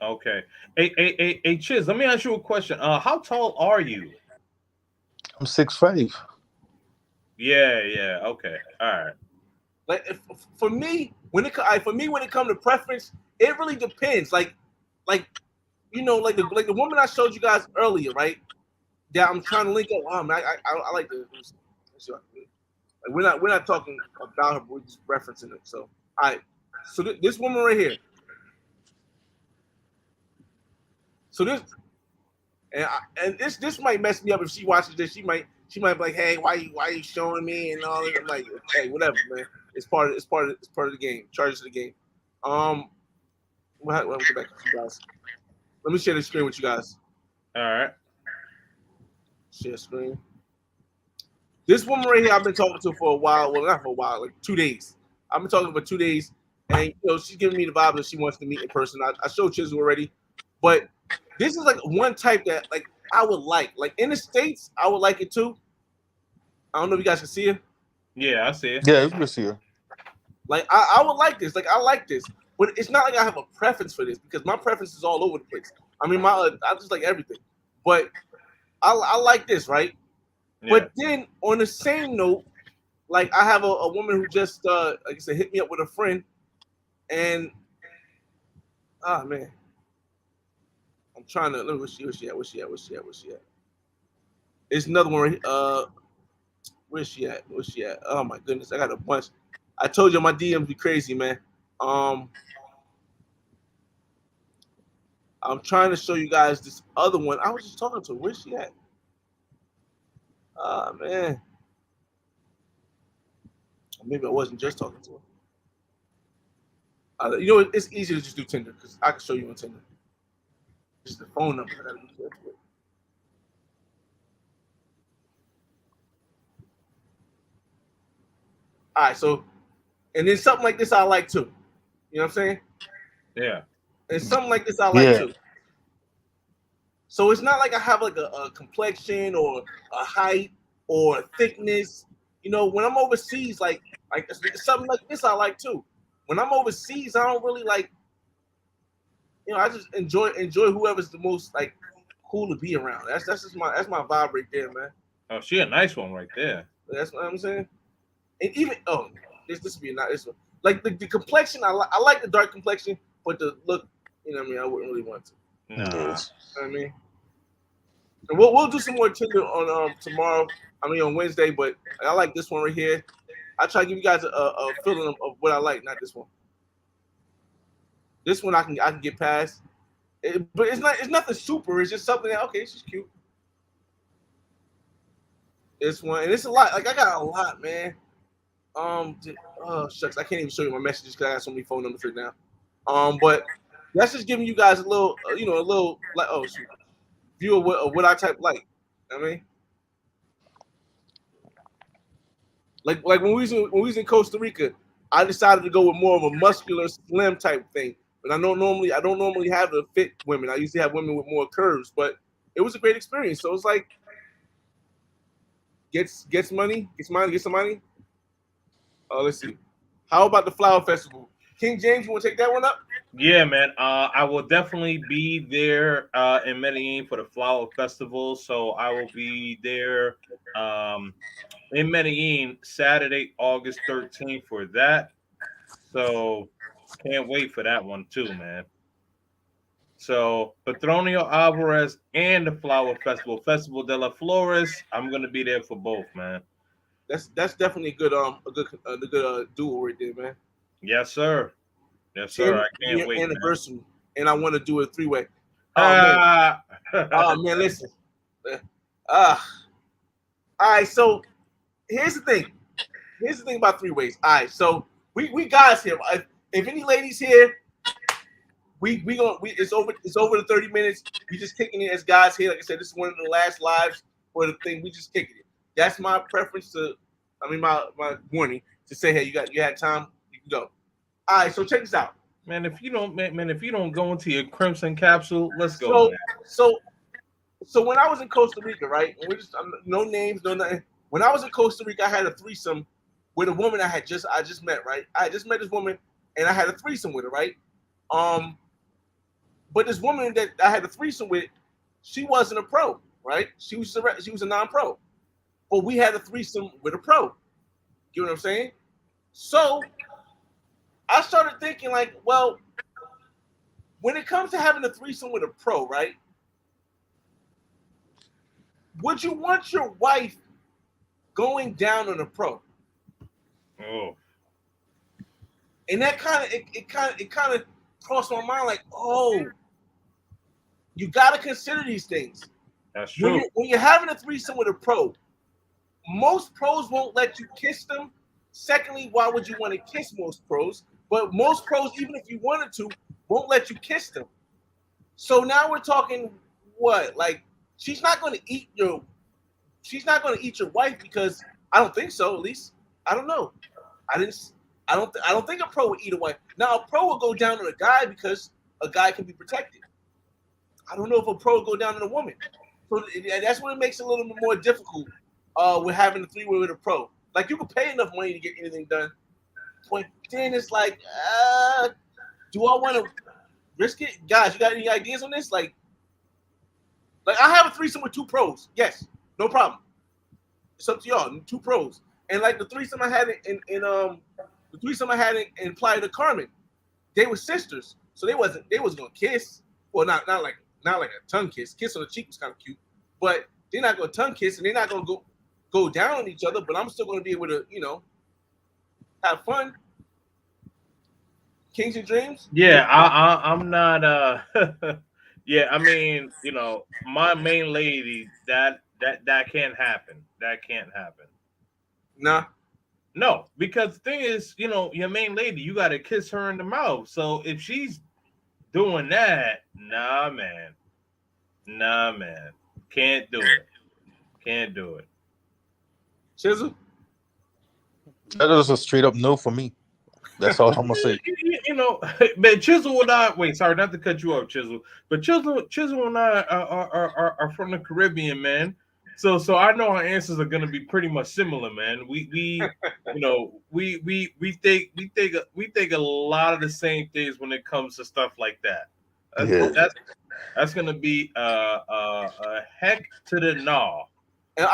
D: Okay. Hey, Chiz, let me ask you a question. How tall are you?
B: I'm 6'5".
D: Yeah. Okay. All right.
A: Like for me, when it comes to preference, it really depends. Like the woman I showed you guys earlier, right? That I'm trying to link up. I like the. Like we're not talking about her, but we're just referencing it. So, all right. So this woman right here. So this might mess me up if she watches this. She might be like, hey, why you showing me and all that? I'm like, hey, whatever, man. It's part of the game. Charges to the game. We'll get back to you guys. Let me share the screen with you guys.
D: All right.
A: Share screen. This woman right here, I've been talking to for a while. Well, not for a while, like 2 days. I've been talking for 2 days, and she's giving me the vibe that she wants to meet in person. I showed Chizel already, but this is like one type that like I would like. Like in the States, I would like it too. I don't know if you guys can see her.
D: Yeah, I see it.
B: Yeah, you can see her.
A: Like I would like this. Like I like this, but it's not like I have a preference for this because my preference is all over the place. I mean, I just like everything, but I like this, right? Yeah. But then on the same note, like I have a woman who just like I said, hit me up with a friend, and man, I'm trying to look. Where's she at? It's another one. Where's she at? Oh my goodness, I got a bunch. I told you my DMs be crazy, man. I'm trying to show you guys this other one. I was just talking to her. Where's she at? Man. Maybe I wasn't just talking to her. You know, it's easier to just do Tinder because I can show you on Tinder. Just the phone number. I gotta be careful with. All right, so, and then something like this I like too. You know what I'm saying?
D: Yeah.
A: And something like this I like too. So it's not like I have like a complexion or a height or a thickness. You know, when I'm overseas, like something like this I like too. When I'm overseas, I don't really like, you know, I just enjoy whoever's the most like cool to be around. That's just my vibe right there, man.
D: Oh, she a nice one right there.
A: That's what I'm saying. And even this would be not this one. Like the complexion, I like the dark complexion, but the look, you know what I mean, I wouldn't really want to.
D: Nah.
A: You know what I mean? And we'll do some more Tinder on tomorrow. I mean on Wednesday, but I like this one right here. I try to give you guys a feeling of what I like, not this one. This one I can get past, but it's nothing super. It's just something that okay, it's just cute. This one, and it's a lot. Like I got a lot, man. Oh shucks, I can't even show you my messages because I got so many phone numbers right now. But that's just giving you guys a little, like view of what I type like. I mean, like when we was in Costa Rica, I decided to go with more of a muscular, slim type thing. But I don't normally have the fit women. I usually have women with more curves. But it was a great experience. So it's like gets some money. Let's see. How about the Flower Festival? King James, you want to take that one up?
D: Yeah, man. I will definitely be there in Medellin for the Flower Festival. So I will be there in Medellin Saturday, August 13th for that. So can't wait for that one too, man. So Petronio Alvarez and the Flower Festival, Festival de las Flores. I'm gonna be there for both, man.
A: That's definitely a good duo right there, man.
D: Yes, sir. Yes, sir. I can't wait.
A: Anniversary, man. And I want to do a 3-way.
D: Man.
A: Man, listen. All right, so here's the thing. Here's the thing about 3-ways. All right, so we guys here. If any ladies here, it's over the 30 minutes. We just kicking it as guys here. Like I said, this is one of the last lives for the thing. We just kicking it. That's my preference my warning to say, hey, you had time, you can go. All right, so check this out.
D: Man, if you don't go into your crimson capsule, let's go.
A: So when I was in Costa Rica, right? And we just no names, no nothing. When I was in Costa Rica, I had a threesome with a woman I just met, right? I just met this woman and I had a threesome with her, right? But this woman that I had a threesome with, she wasn't a pro, right? She was a non-pro. But we had a threesome with a pro. You know what I'm saying? So I started thinking like, well, when it comes to having a threesome with a pro, right? Would you want your wife going down on a pro?
D: Oh.
A: And that it kind of crossed my mind like, oh, you got to consider these things.
D: That's true.
A: When you're having a threesome with a pro, most pros won't let you kiss them. Secondly, why would you want to kiss most pros? But most pros, even if you wanted to, won't let you kiss them. So now we're talking what? Like she's not going to eat your wife because I don't think so. At least I don't know. I don't think a pro would eat a wife. Now a pro will go down on a guy because a guy can be protected. I don't know if a pro will go down on a woman. So that's what it makes it a little bit more difficult with having a 3-way with a pro. Like you can pay enough money to get anything done, but then it's like, do I want to risk it? Guys, you got any ideas on this? Like I have a threesome with 2 pros. Yes, no problem. It's up to y'all. 2 pros. And like the threesome I had in Playa del Carmen, they were sisters, so they was gonna kiss. Well, not like a tongue kiss. Kiss on the cheek was kind of cute, but they're not gonna tongue kiss and they're not gonna go down on each other. But I'm still gonna be able to, have fun. Kings and dreams.
D: Yeah, I'm not. Yeah, I mean, my main lady, that can't happen. That can't happen.
A: Nah.
D: No, because the thing is, your main lady, you got to kiss her in the mouth. So if she's doing that, nah, man, can't do it.
A: Chizel.
B: That is a straight up no for me. That's all I'm gonna say.
D: Man, Chisel and I. Wait, sorry, not to cut you off, Chisel. But Chisel and I are from the Caribbean, man. So I know our answers are gonna be pretty much similar, man. We think a lot of the same things when it comes to stuff like that. That's gonna be a heck to the gnaw.
A: And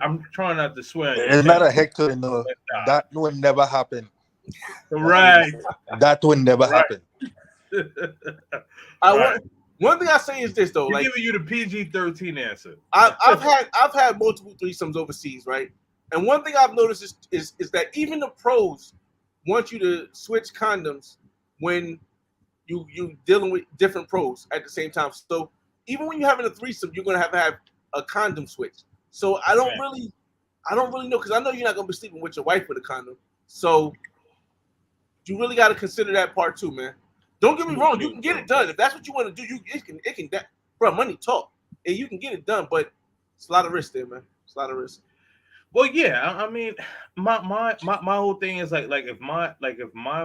D: I'm trying not to swear.
B: It's not a heck to the no. That would never happen.
D: Right.
B: That would never happen.
A: One thing I say is this though,
D: I'm
A: like
D: giving you the PG-13 answer.
A: I've had multiple threesomes overseas, right? And one thing I've noticed is that even the pros want you to switch condoms when you dealing with different pros at the same time. So even when you're having a threesome, you're gonna have a condom switch. So I don't really know, because I know you're not gonna be sleeping with your wife with a condom. So you really got to consider that part too, man. Don't get me wrong, you can get it done if that's what you want to do. It can, bro. Money talk, and you can get it done, but it's a lot of risk there, man. It's a lot of risk.
D: Well, yeah, I mean, my whole thing is like if my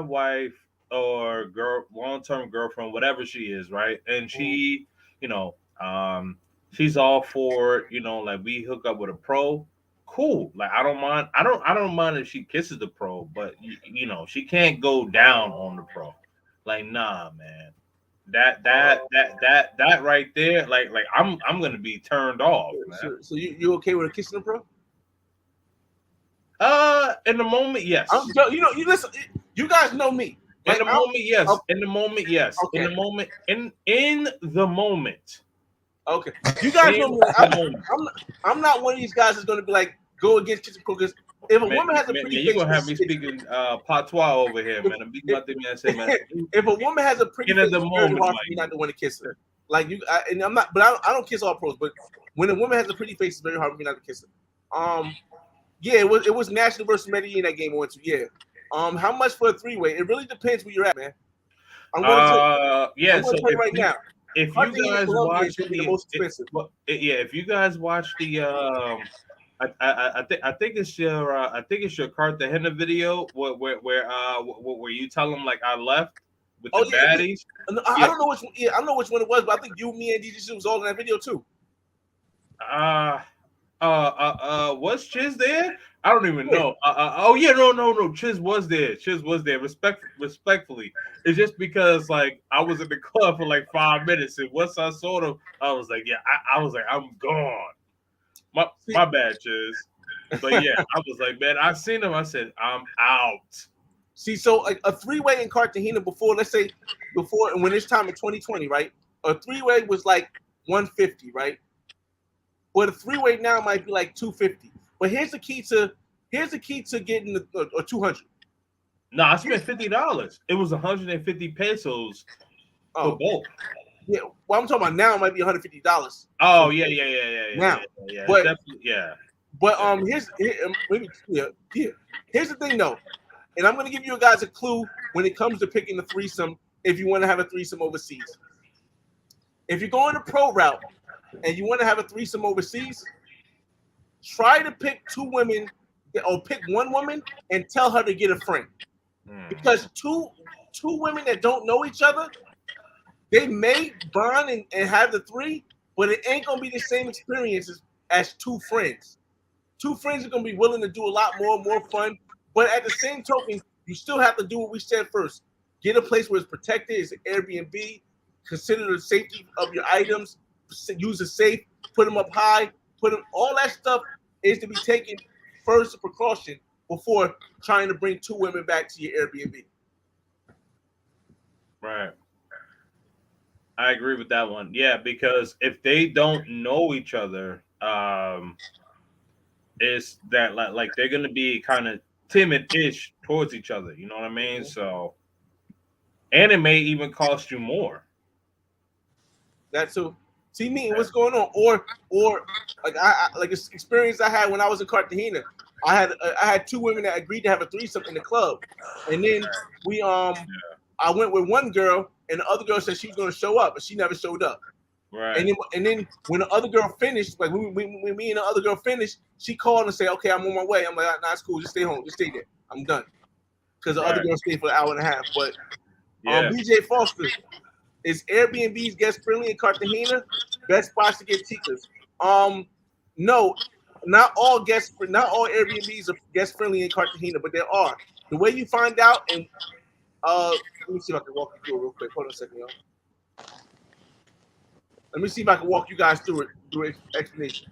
D: wife or long-term girlfriend, whatever she is, right, and she, she's all for it, like we hook up with a pro. Cool. Like I don't mind. I don't mind if she kisses the pro, but she can't go down on the pro. Like nah, man. That right there, like I'm gonna be turned off, man.
A: So you okay with a kissing the pro?
D: In the moment, yes.
A: You listen. You guys know me.
D: In the moment, yes.
A: Okay.
D: In the moment, yes.
A: Okay.
D: In the moment, in the moment.
A: Okay. You guys know me. I'm not one of these guys that's gonna be like go against kissing pro, because if a woman has a pretty face,
D: you're gonna have me speaking patois over here, man. I'm beating my thing, man.
A: If a woman has a pretty face, it's very hard for me not to want to kiss her. Like and I'm not, but I don't kiss all pros. But when a woman has a pretty face, it's very hard for me not to kiss her. Yeah, it was National versus Medellin that game I went to. Yeah. How much for a three-way? It really depends where you're at, man. I'm going to tell you right now.
D: If you guys watch
A: the most expensive.
D: If you guys watch the I think it's your Cartagena video where you tell them like I left with the baddies.
A: Yeah. I don't know which one. Yeah, I don't know which one it was, but I think you, me, and DJ Chizel was all in that video too.
D: Was Chiz there? I don't even know. No. Chiz was there. Respectfully, it's just because like I was in the club for like 5 minutes, and once I saw them, I was like, I was like, I'm gone. My bad, Chiz. But yeah, I was like, man, I seen him. I said, I'm out.
A: See, so like a three-way in Cartagena before, and when it's time in 2020, right? A three-way was like 150, right? But a three-way now might be like 250. But here's the key to getting a 200.
D: No, I spent $50. It was 150 pesos for both.
A: Yeah, well, I'm talking about now. It might be $150.
D: Oh yeah.
A: Now,
D: yeah,
A: but
D: yeah.
A: But here's the thing though, and I'm gonna give you guys a clue when it comes to picking the threesome. If you want to have a threesome overseas, if you're going the pro route and you want to have a threesome overseas, try to pick two women or pick one woman and tell her to get a friend, because two women that don't know each other, they may bond and have the three, but it ain't gonna be the same experiences as two friends. Two friends are gonna be willing to do a lot more fun, but at the same token, you still have to do what we said first. Get a place where it's protected. It's an Airbnb. Consider the safety of your items. Use a safe. Put them up high. All that stuff is to be taken first precaution before trying to bring 2 women back to your Airbnb.
D: Right. I agree with that one. Yeah, because if they don't know each other, it's that like they're gonna be kind of timid-ish towards each other. You know what I mean? So, and it may even cost you more.
A: That too. See me, what's going on? Or like I like this experience I had when I was in Cartagena. I had 2 women that agreed to have a threesome in the club, and then we I went with one girl, and the other girl said she was going to show up, but she never showed up.
D: Right.
A: And then when the other girl finished, like when me and the other girl finished, she called and said, "Okay, I'm on my way." I'm like, "Nah, it's cool. Just stay home. Just stay there. I'm done." Because the other girl stayed for an hour and a half. But BJ Foster, is Airbnb's guest friendly in Cartagena? Best spots to get tickets. No, not all Airbnbs are guest friendly in Cartagena, but there are. The way you find out, and let me see if I can walk you through it real quick. Hold on a second, y'all. Let me see if I can walk you guys through it explanation.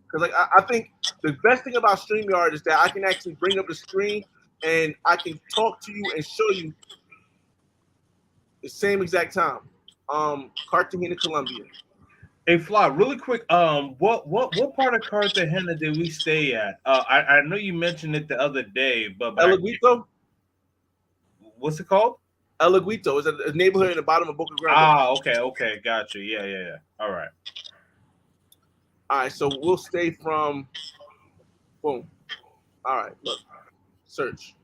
A: Because like I think the best thing about StreamYard is that I can actually bring up the screen and I can talk to you and show you the same exact time. Cartagena, Colombia.
D: Hey, Fly, really quick. What part of Cartagena did we stay at? I know you mentioned it the other day, but
A: El Aguito.
D: What's it called?
A: El Aguito is a neighborhood in the bottom of Boca Grande.
D: Ah, okay, gotcha. Yeah. All right.
A: So we'll stay from. Boom. All right, look, search.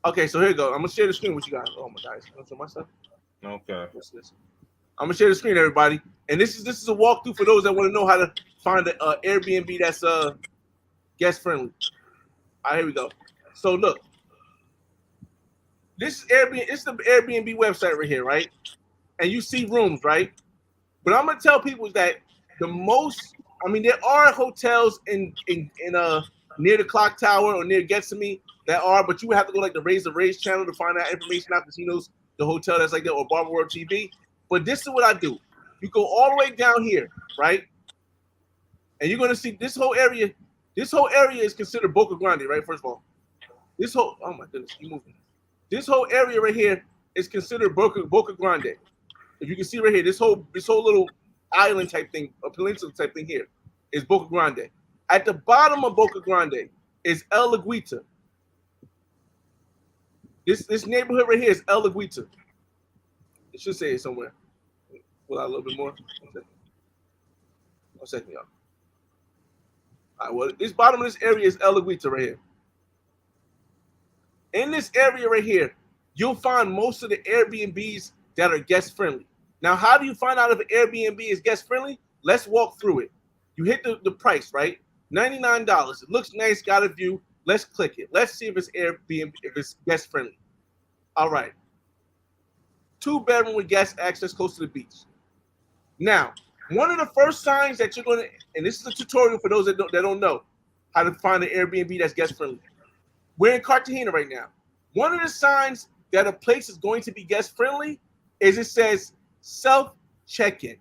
A: Okay, so here you go. I'm gonna share the screen with you guys. Oh my guys, can I show my stuff?
D: Okay.
A: What's this? I'm gonna share the screen, everybody. And this is a walkthrough for those that want to know how to find an Airbnb that's guest friendly. All right, here we go. So look, this is Airbnb. It's the Airbnb website right here, right? And you see rooms, right? But I'm gonna tell people that the most. I mean, there are hotels in near the clock tower or near Getseme that are, but you would have to go like the Raise the Raise channel to find that information out because he knows the hotel that's like that or Barber World TV. But this is what I do. You go all the way down here, right? And you're gonna see this whole area. This whole area is considered Boca Grande, right? First of all, oh my goodness, you moving. This whole area right here is considered Boca Grande. If you can see right here, this whole little island type thing, a peninsula type thing here, is Boca Grande. At the bottom of Boca Grande is El Aguita. This neighborhood right here is El Aguita. It should say it somewhere. Pull out a little bit more. One second, y'all. All right, well, this bottom of this area is El Aguita right here. In this area right here, you'll find most of the Airbnbs that are guest friendly. Now, how do you find out if an Airbnb is guest friendly? Let's walk through it. You hit the price, right? $99. It looks nice, got a view. Let's click it. Let's see if it's Airbnb, if it's guest friendly. All right. 2-bedroom with guest access close to the beach. Now, one of the first signs that you're going to, and this is a tutorial for those that don't know how to find an Airbnb that's guest friendly. We're in Cartagena right now. One of the signs that a place is going to be guest friendly is it says self check-in.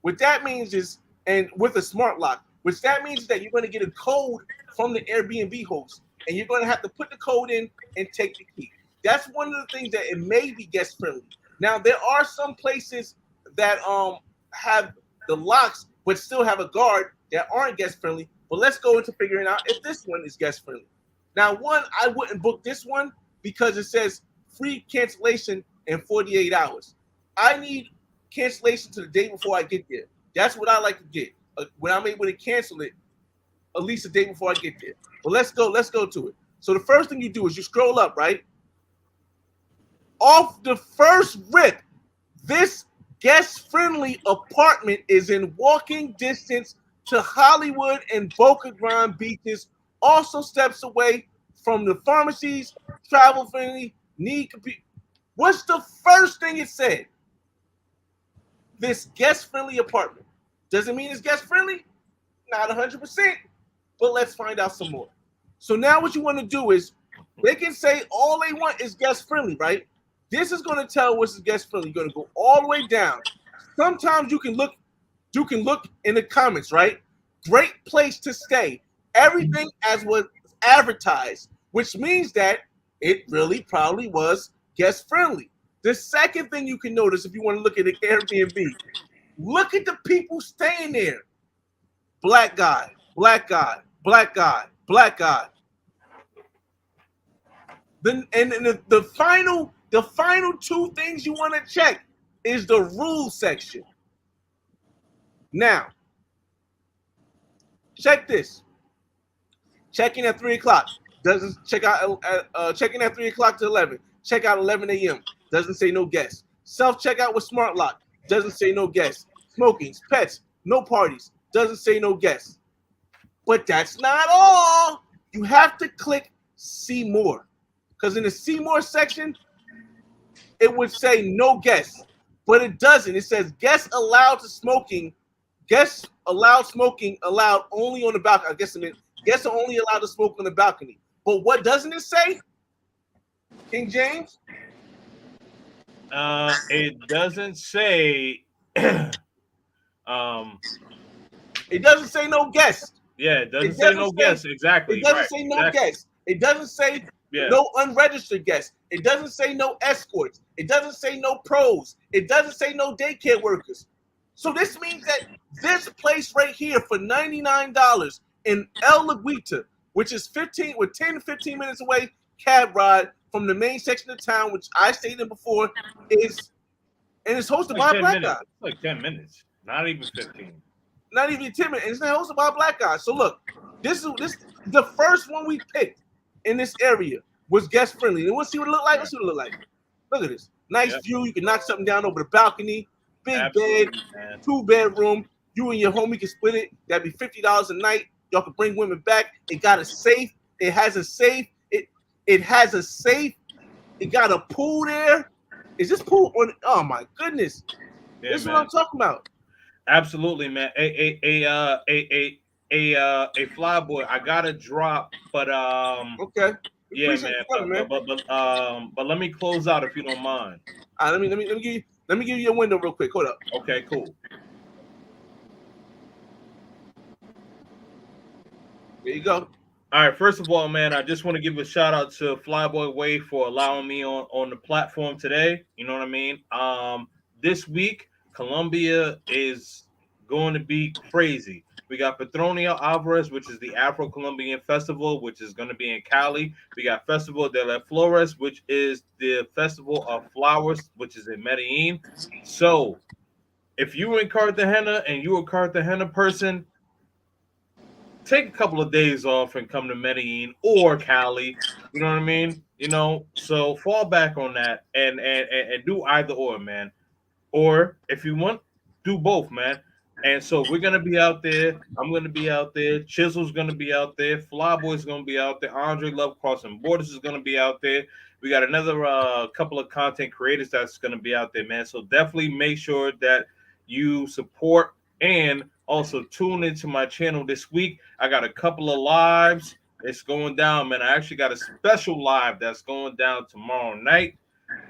A: What that means is, and with a smart lock, which that means is that you're going to get a code from the Airbnb host, and you're going to have to put the code in and take the key. That's one of the things that it may be guest friendly. Now, there are some places that have the locks but still have a guard that aren't guest friendly. But let's go into figuring out if this one is guest friendly. Now, one, I wouldn't book this one because it says free cancellation in 48 hours. I need cancellation to the day before I get there. That's what I like to get. When I'm able to cancel it, at least a day before I get there. But let's go to it. So the first thing you do is you scroll up, right? Off the first rip, this guest-friendly apartment is in walking distance to Hollywood and Boca Grande beaches, also steps away from the pharmacies, travel-friendly, What's the first thing it said? This guest-friendly apartment. Does it mean it's guest-friendly? Not 100%, but let's find out some more. So now what you want to do is, they can say all they want is guest-friendly, right? This is going to tell what's guest-friendly. You're going to go all the way down. Sometimes you can look in the comments, right? Great place to stay. Everything as was advertised, which means that it really probably was guest friendly. The second thing you can notice if you want to look at an Airbnb, look at the people staying there. Black guy, black guy, black guy, black guy. Then and the final two things you want to check is the rules section. Now, check this. Checking at 3 o'clock. Doesn't check out checking at 3 o'clock to 11. Check out 11 a.m. Doesn't say no guests. Self-checkout with smart lock. Doesn't say no guests. Smokings, pets, no parties. Doesn't say no guests. But that's not all. You have to click see more. Because in the see more section, it would say no guests. But it doesn't. It says guests allowed to smoking. Guests allowed smoking allowed only on the balcony. I guess guests are only allowed to smoke on the balcony. But what doesn't it say? King James?
D: It doesn't say
A: it doesn't say no guests.
D: Yeah, it doesn't say no guests. Exactly.
A: It doesn't say no guests. It doesn't say no unregistered guests. It doesn't say no escorts. It doesn't say no pros. It doesn't say no daycare workers. So this means that this place right here for $99 in El Laguita, which is 10 to 15 minutes away, cab ride from the main section of town, which I stayed in before, it's hosted by a black guy.
D: It's like 10 minutes, not even 15.
A: Not even 10 minutes. It's not hosted by a black guy. So look, this the first one we picked in this area was guest friendly. And we'll see what it look like. Look at this. Nice view. You can knock something down over the balcony. Big bed, 2-bedroom. You and your homie can split it. That'd be $50 a night. Y'all can bring women back. It got a safe. It has a safe. It has a safe. It got a pool there. Is this pool on? Oh my goodness! Yeah, this is what I'm talking about.
D: Absolutely, man. A flyboy. I gotta drop, but
A: okay.
D: Yeah, man. But let me close out if you don't mind.
A: Let me give you a window real quick. Hold up.
D: Okay, cool.
A: There you go.
D: All right. First of all, man, I just want to give a shout out to Flyboy Way for allowing me on the platform today. You know what I mean? This week, Colombia is going to be crazy. We got Petronio Alvarez, which is the Afro-Colombian Festival, which is going to be in Cali. We got Festival de las Flores, which is the Festival of Flowers, which is in Medellin. So if you were in Cartagena and you're a Cartagena person, take a couple of days off and come to Medellin or Cali. You know what I mean? You know, so fall back on that and do either or, man. Or if you want, do both, man. And so we're gonna be out there. I'm gonna be out there. Chisel's gonna be out there. Flyboy's gonna be out there. Andre Love Crossing Borders is gonna be out there. We got another couple of content creators that's gonna be out there, man. So definitely make sure that you support and also tune into my channel this week. I got a couple of lives. It's going down, man. I actually got a special live that's going down tomorrow night.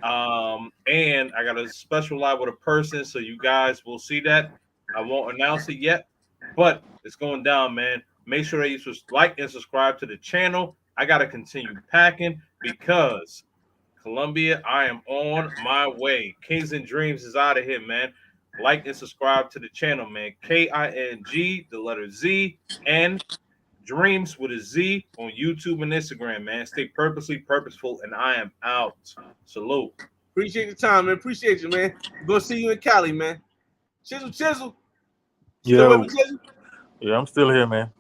D: And I got a special live with a person, so you guys will see that. I won't announce it yet, but it's going down, man. Make sure that you like and subscribe to the channel. I got to continue packing because Colombia, I am on my way. Kings and Dreams is out of here, man. Like and subscribe to the channel, man. KING, the letter Z, and Dreams with a Z on YouTube and Instagram, man. Stay purposeful, and I am out. Salute.
A: Appreciate the time, man. Appreciate you, man. We're going to see you in Cali, man. Chisel.
B: Yeah, I'm still here, man.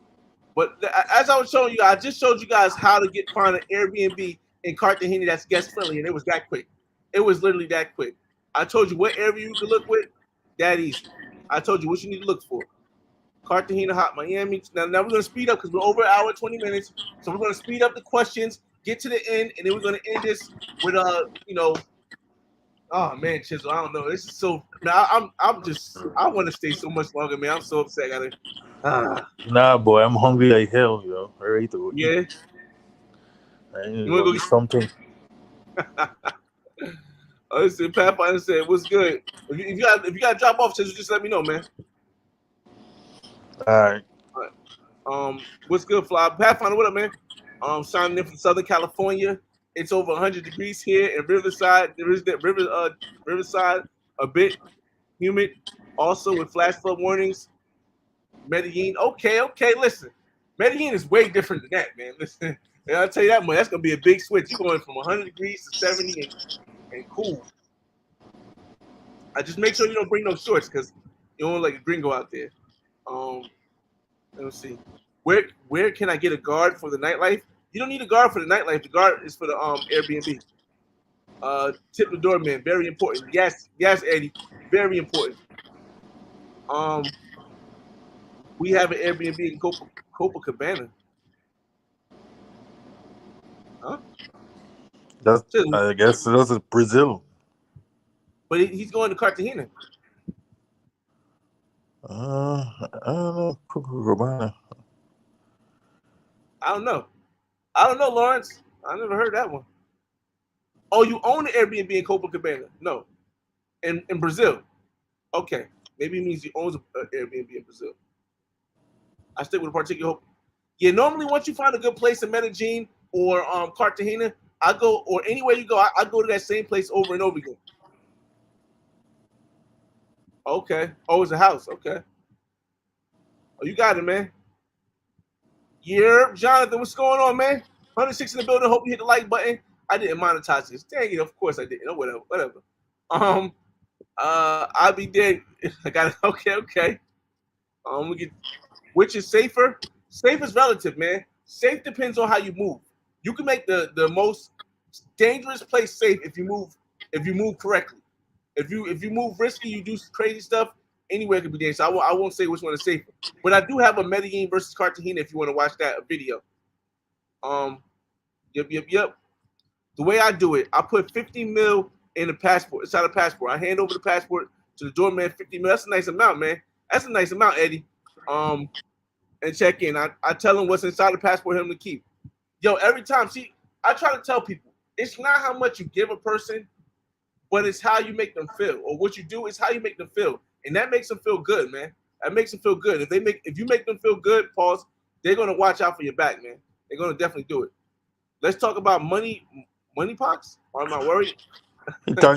A: But as I was showing you, I just showed you guys how to find an Airbnb in Cartagena that's guest friendly, and it was that quick. It was literally that quick. I told you what area you could look with, that easy. I told you what you need to look for. Cartagena, Hot Miami. Now we're gonna speed up because we're over an hour, 20 minutes. So we're gonna speed up the questions, get to the end, and then we're gonna end this with oh man, Chisel, I don't know. This is so. Now I want to stay so much longer, man. I'm so upset.
B: Nah, boy, I'm hungry like hell, yo. I'm ready to eat.
A: Yeah.
B: I need to go get something.
A: Listen, Pathfinder said, "What's good? If you got to drop off, Chisel, just let me know, man."
B: All right.
A: What's good, Fly? Pathfinder, what up, man? Signing in from Southern California. It's over 100 degrees here in Riverside. There is that Riverside, a bit humid, also with flash flood warnings. Medellin, okay. Listen, Medellin is way different than that, man. Listen, and I'll tell you that much. That's gonna be a big switch. You're going from 100 degrees to 70 and cool. I just make sure you don't bring no shorts because you don't look like a gringo out there. Let me see. Where can I get a guard for the nightlife? You don't need a guard for the nightlife. The guard is for the Airbnb. Tip the doorman, very important. Yes, Eddie, very important. We have an Airbnb in Copacabana. Huh?
B: I guess that's Brazil.
A: But he's going to Cartagena.
B: I don't know. Copacabana.
A: I don't know, Lawrence. I never heard that one. Oh, you own an Airbnb in Copacabana? No. In Brazil. Okay. Maybe it means he owns an Airbnb in Brazil. I stick with a particular. Yeah, normally once you find a good place in Medellin or Cartagena, I go, or anywhere you go, I go to that same place over and over again. Okay. Oh, it's a house. Okay. Oh, you got it, man. Yeah, Jonathan, what's going on, man? 106 in the building. Hope you hit the like button. I didn't monetize this. Dang it, of course I didn't. Oh, whatever. I'll be dead. I got it. Okay. We get, which is safer? Safe is relative, man. Safe depends on how you move. You can make the most dangerous place safe if you move correctly. If you move risky, you do crazy stuff. Anywhere could be dangerous. I won't say which one is safer, but I do have a Medellin versus Cartagena if you want to watch that video. Yep. The way I do it, I put 50 mil in the passport, inside the passport. I hand over the passport to the doorman. 50 mil. That's a nice amount, man. That's a nice amount, Eddie. And check in. I tell him what's inside the passport, him to keep. Yo, every time. See, I try to tell people it's not how much you give a person, but it's how you make them feel, or what you do is how you make them feel. And that makes them feel good, man. That makes them feel good. If you make them feel good, pause, they're gonna watch out for your back, man. They're gonna definitely do it. Let's talk about money pox. Or am I worried?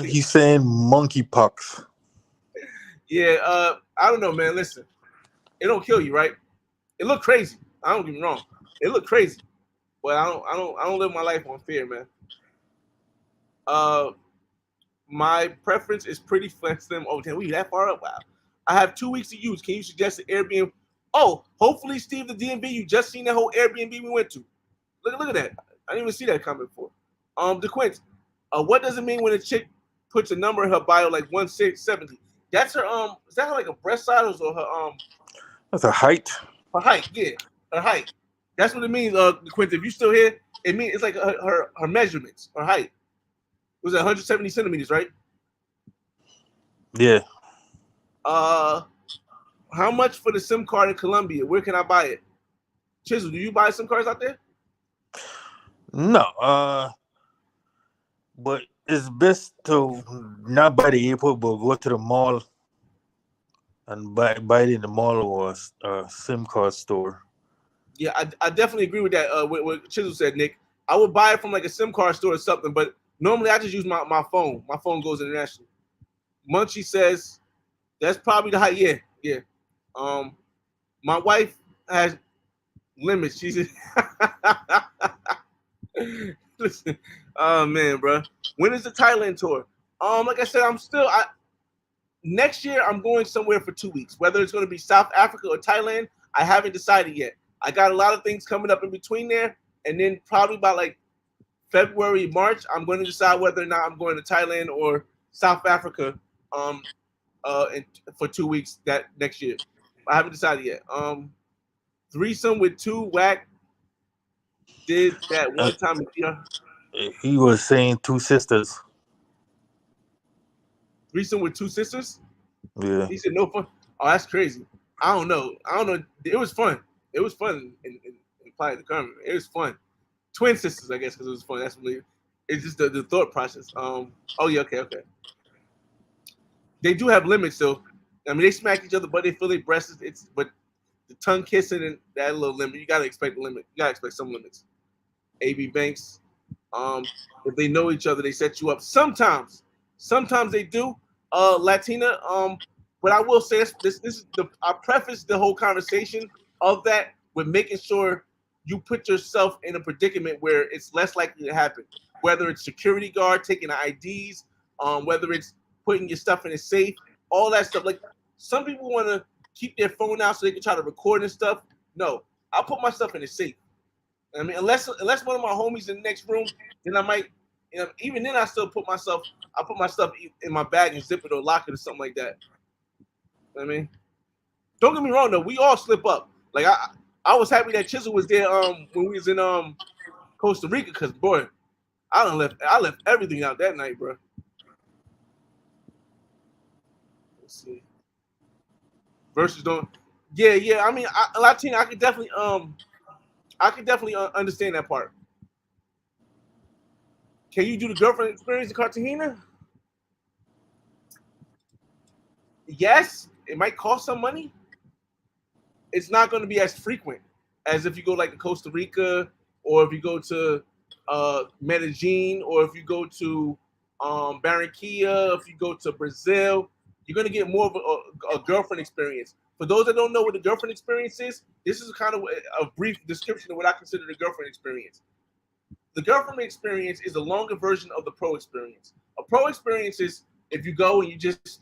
B: He's saying monkeypox.
A: Yeah, I don't know, man. Listen, it don't kill you, right? It look crazy. I don't get me wrong. It look crazy, but I don't live my life on fear, man. My preference is pretty flexible. Oh, damn, we that far up? Wow. I have 2 weeks to use. Can you suggest an Airbnb? Oh, hopefully, Steve, the DMV, you just seen that whole Airbnb we went to. Look at that. I didn't even see that comment before. DeQuint, what does it mean when a chick puts a number in her bio like 1670? That's her is that like a breast size or her
B: That's a height.
A: Her height, yeah. Her height. That's what it means, DeQuint. If you still here, it means it's like her measurements, her height. It was 170 centimeters, right?
B: Yeah.
A: How much for the SIM card in Colombia? Where can I buy it? Chizel, do you buy SIM cards out there?
B: No. But it's best to not buy the airport, but go to the mall and buy it in the mall or a SIM card store.
A: Yeah, I definitely agree with that. What Chizel said, Nick. I would buy it from like a SIM card store or something, but normally I just use my phone. My phone goes international. Munchie says that's probably the height. Yeah. My wife has limits. She said, listen, oh man, bro. When is the Thailand tour? Like I said, next year I'm going somewhere for 2 weeks. Whether it's going to be South Africa or Thailand, I haven't decided yet. I got a lot of things coming up in between there, and then probably by like February, March, I'm going to decide whether or not I'm going to Thailand or South Africa for 2 weeks that next year. I haven't decided yet. Threesome with two whack did that one time.
B: He was saying two sisters.
A: Threesome with two sisters?
B: Yeah.
A: He said no fun. Oh, that's crazy. I don't know. It was fun. It was fun in Playa del Carmen. It was fun. Twin sisters, I guess, because it was fun. That's really. It's just the thought process. Oh yeah, okay. They do have limits, though. I mean, they smack each other, but they feel their breasts. But the tongue kissing and that little limit. You gotta expect a limit. You gotta expect some limits. AB Banks, if they know each other, they set you up. Sometimes they do. Latina, but I will say this is I preface the whole conversation of that with making sure you put yourself in a predicament where it's less likely to happen. Whether it's security guard taking the IDs, whether it's putting your stuff in a safe, all that stuff. Like some people want to keep their phone out so they can try to record and stuff. No, I'll put my stuff in a safe. I mean, unless one of my homies in the next room, then I might, even then I still put my stuff in my bag and zip it or lock it or something like that. I mean, don't get me wrong though, we all slip up. Like I was happy that Chizel was there when we was in Costa Rica, because boy, I left everything out that night, bro. Let's see. Versus don't. Yeah. I mean, Latino, I could definitely understand that part. Can you do the girlfriend experience in Cartagena? Yes, it might cost some money. It's not going to be as frequent as if you go like to Costa Rica, or if you go to Medellin, or if you go to Barranquilla, if you go to Brazil. You're going to get more of a girlfriend experience. For those that don't know what the girlfriend experience is, this is kind of a brief description of what I consider the girlfriend experience. The girlfriend experience is a longer version of the pro experience. A pro experience is if you go and you just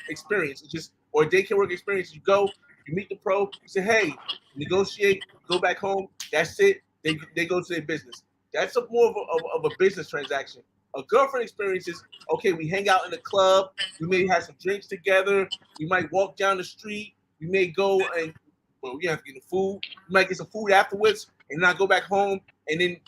A: experience, or a daycare work experience, you go, you meet the pro, you say, hey, negotiate, go back home, that's it, they go to their business. That's more of a business transaction. A girlfriend experience is, okay, we hang out in the club, we may have some drinks together, we might walk down the street, we may go and, well, we have to get the food, we might get some food afterwards and not go back home, and then,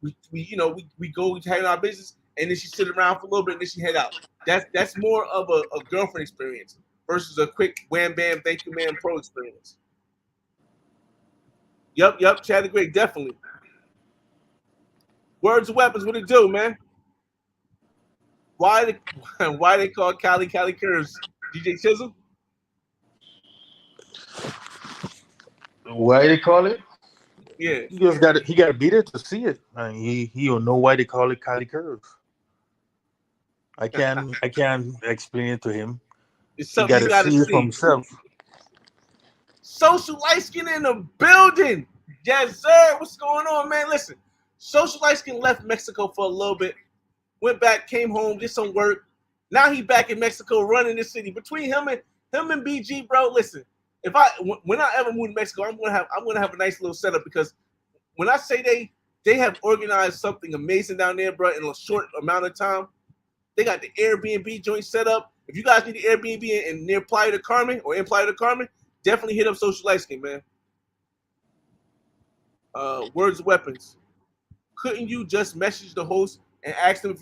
A: we go to handle our business, and then she sit around for a little bit and then she head out. That's more of a girlfriend experience versus a quick wham bam, thank you man pro experience. Yep, Chad the Great, definitely. Words of weapons, what it do, man? Why they call Cali Curves DJ Chizel?
B: Why they call it?
A: Yeah.
B: He got to be there to see it. I mean, he don't know why they call it Cali Curves. I can't explain it to him.
A: It's
B: He got to see it for himself.
A: Social light skin in the building. Yes, sir. What's going on, man? Listen, Social light skin left Mexico for a little bit, went back, came home, did some work. Now he back in Mexico running the city. Between him and BG, bro, listen. When I ever move to Mexico, I'm gonna have a nice little setup, because when I say they have organized something amazing down there, bro, in a short amount of time. They got the Airbnb joint set up. If you guys need the Airbnb in near Playa del Carmen or in Playa del Carmen, definitely hit up Social Light Skin, man. Words of weapons. Couldn't you just message the host and ask them if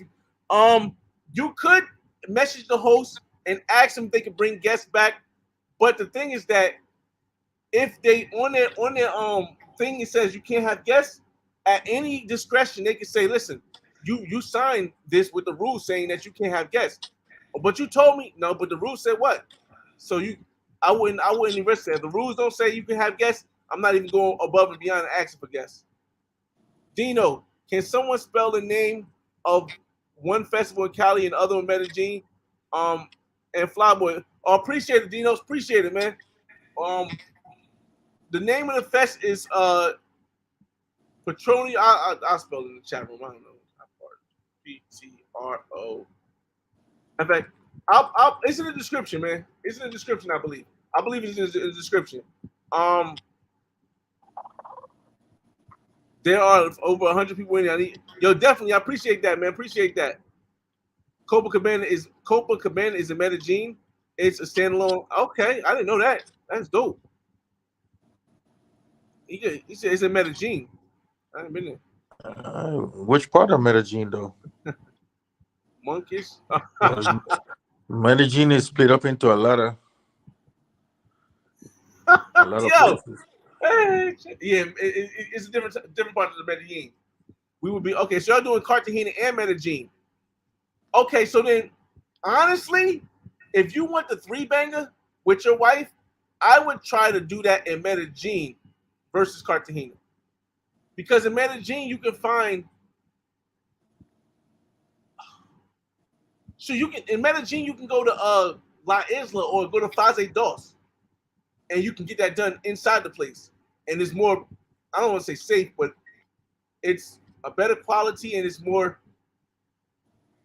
A: you could message the host and ask them if they could bring guests back, but the thing is that if they on their thing it says you can't have guests, at any discretion they can say, listen, you signed this with the rules saying that you can't have guests, but you told me no, but the rules said what? So I wouldn't even risk that. The rules don't say you can have guests. I'm not even going above and beyond asking for guests. Dino, can someone spell the name of one festival in Cali and other in Medellin? And Flyboy. Oh, appreciate it, Dino. Appreciate it, man. The name of the fest is Petronio. I'll spell it in the chat room. I don't know. P-T-R-O. In fact, it's in the description, man. It's in the description, I believe. I believe it's in the description. There are over 100 people in there. Yo, definitely, I appreciate that, man. Appreciate that. Copacabana is in Medellin. It's a standalone. Okay, I didn't know that. That's dope. He said it's in Medellin. I haven't been there.
B: Which part of Medellin, though?
A: Monkeys.
B: Medellin is split up into a lot of places.
A: Yeah, it's a different part of the Medellin. We would be okay. So y'all doing Cartagena and Medellin. Okay, so then honestly, if you want the 3-banger with your wife, I would try to do that in Medellin versus Cartagena. Because in Medellin, you can find. So in Medellin, you can go to La Isla or go to Fase Dos, and you can get that done inside the place. And it's more, I don't want to say safe, but it's a better quality and it's more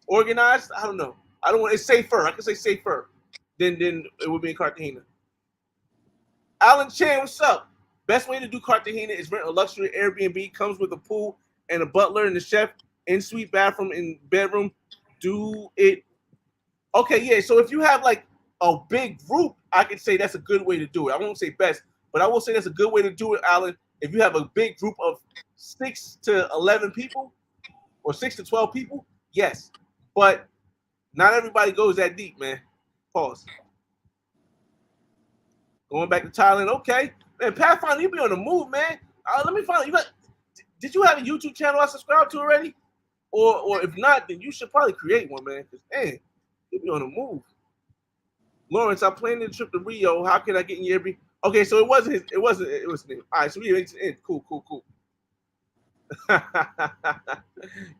A: organized. I don't know. It's safer. I can say safer than it would be in Cartagena. Alan Chan, what's up? Best way to do Cartagena is rent a luxury Airbnb. Comes with a pool and a butler and a chef, in-suite bathroom and bedroom. Do it. Okay, yeah. So if you have like a big group, I could say that's a good way to do it. I won't say best, but I will say that's a good way to do it, Alan. If you have a big group of 6 to 11 people or 6 to 12 people, yes. But not everybody goes that deep, man. Pause. Going back to Thailand, okay. Man, Pathfinder, you be on the move, man. Let me find out. Did you have a YouTube channel I subscribed to already? Or if not, then you should probably create one, man. Because, man, you be on the move. Lawrence, I'm planning a trip to Rio. How can I get in your Airbnb? Okay, so it was him. All right, so it's in. Cool.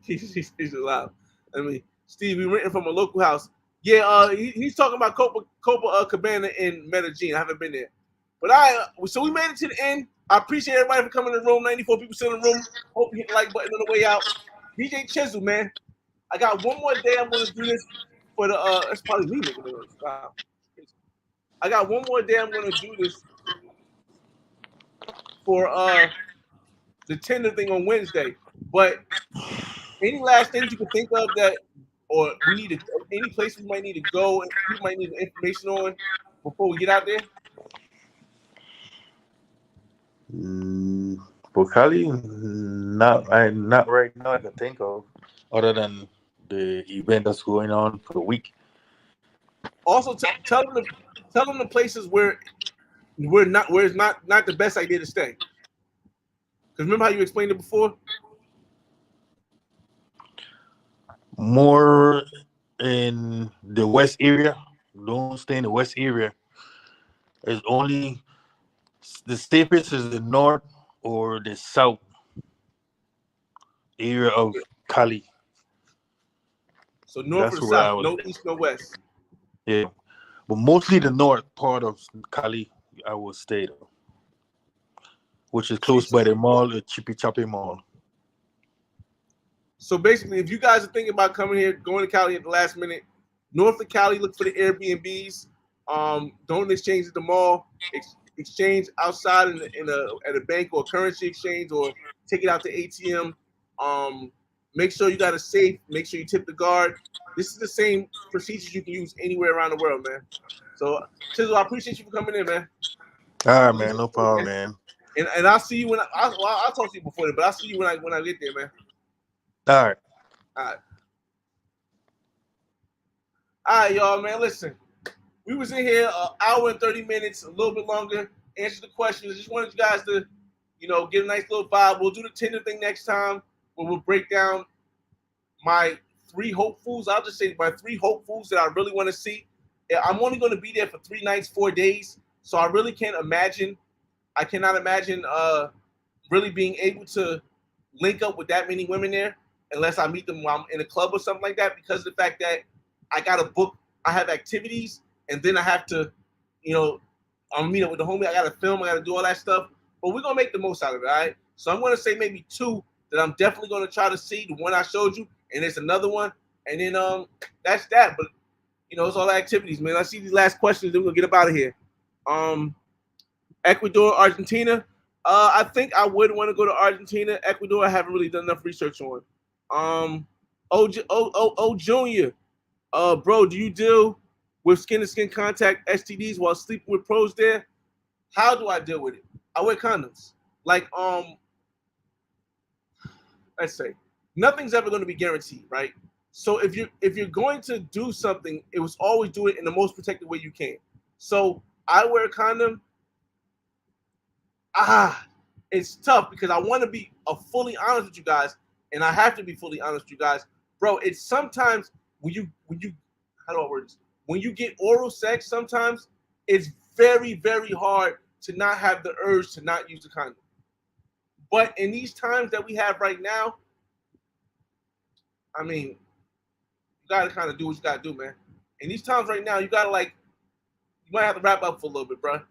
A: He's allowed. I mean, Steve, we renting from a local house. Yeah, he's talking about Cabana in Medellin. I haven't been there. But so we made it to the end. I appreciate everybody for coming to the room. 94 people still in the room. Hope you hit the like button on the way out. DJ Chizel, man. I got one more day I'm going to do this for the, it's probably me making it. Wow. I got one more day I'm going to do this for the Tinder thing on Wednesday. But any last things you can think of that, or any place we might need to go and we might need information on before we get out there?
B: For Cali, not right now I can think of, other than the event that's going on for the week.
A: Also, tell them the places where it's not the best idea to stay. Because remember how you explained it before?
B: More in the west area. Don't stay in the west area. It's only the safest is the north or the south area of Cali.
A: So north
B: That's
A: or
B: where I
A: south,
B: was.
A: no east, no west.
B: Yeah, but mostly the north part of Cali I will stay though, which is close by the mall, the Chippy Choppy Mall.
A: So basically, if you guys are thinking about coming here, going to Cali at the last minute, north of Cali, look for the Airbnbs. Don't exchange at the mall. Exchange outside at a bank or currency exchange, or take it out to ATM. Make sure you got a safe. Make sure you tip the guard. This is the same procedures you can use anywhere around the world, man. So, Chizel, I appreciate you for coming in, man.
B: All right, man. No problem, man.
A: And I'll see you when I'll talk to you before that, but I'll see you when I get there, man.
B: All right.
A: All right, y'all, man. Listen, we was in here an hour and 30 minutes, a little bit longer. Answer the questions. I just wanted you guys to, get a nice little vibe. We'll do the Tinder thing next time, where we'll break down my 3 hopefuls. I'll just say my 3 hopefuls that I really want to see. I'm only going to be there for 3 nights, 4 days, so I really can't imagine. I cannot imagine really being able to link up with that many women there, unless I meet them while I'm in a club or something like that, because of the fact that I got to book, I have activities, and then I have to, I'm meet up with the homie, I got to film, I got to do all that stuff, but we're going to make the most out of it, all right? So I'm going to say maybe 2 that I'm definitely going to try to see, the one I showed you, and there's another one, and then that's that, but, it's all the activities, man. I see these last questions, then we're going to get up out of here. Ecuador, Argentina, I think I would want to go to Argentina. Ecuador, I haven't really done enough research on. Junior, bro, do you deal with skin-to-skin contact STDs while sleeping with pros there? How do I deal with it? I wear condoms. Like, let's say, nothing's ever going to be guaranteed, right? So if you're going to do something, it was always do it in the most protected way you can. So I wear a condom. It's tough because I want to be fully honest with you guys, and I have to be fully honest with you guys, bro. It's sometimes when you how do I word this? When you get oral sex, sometimes it's very, very hard to not have the urge to not use the condom. But in these times that we have right now, I mean, you gotta kind of do what you gotta do, man. In these times right now, you gotta you might have to wrap up for a little bit, bro.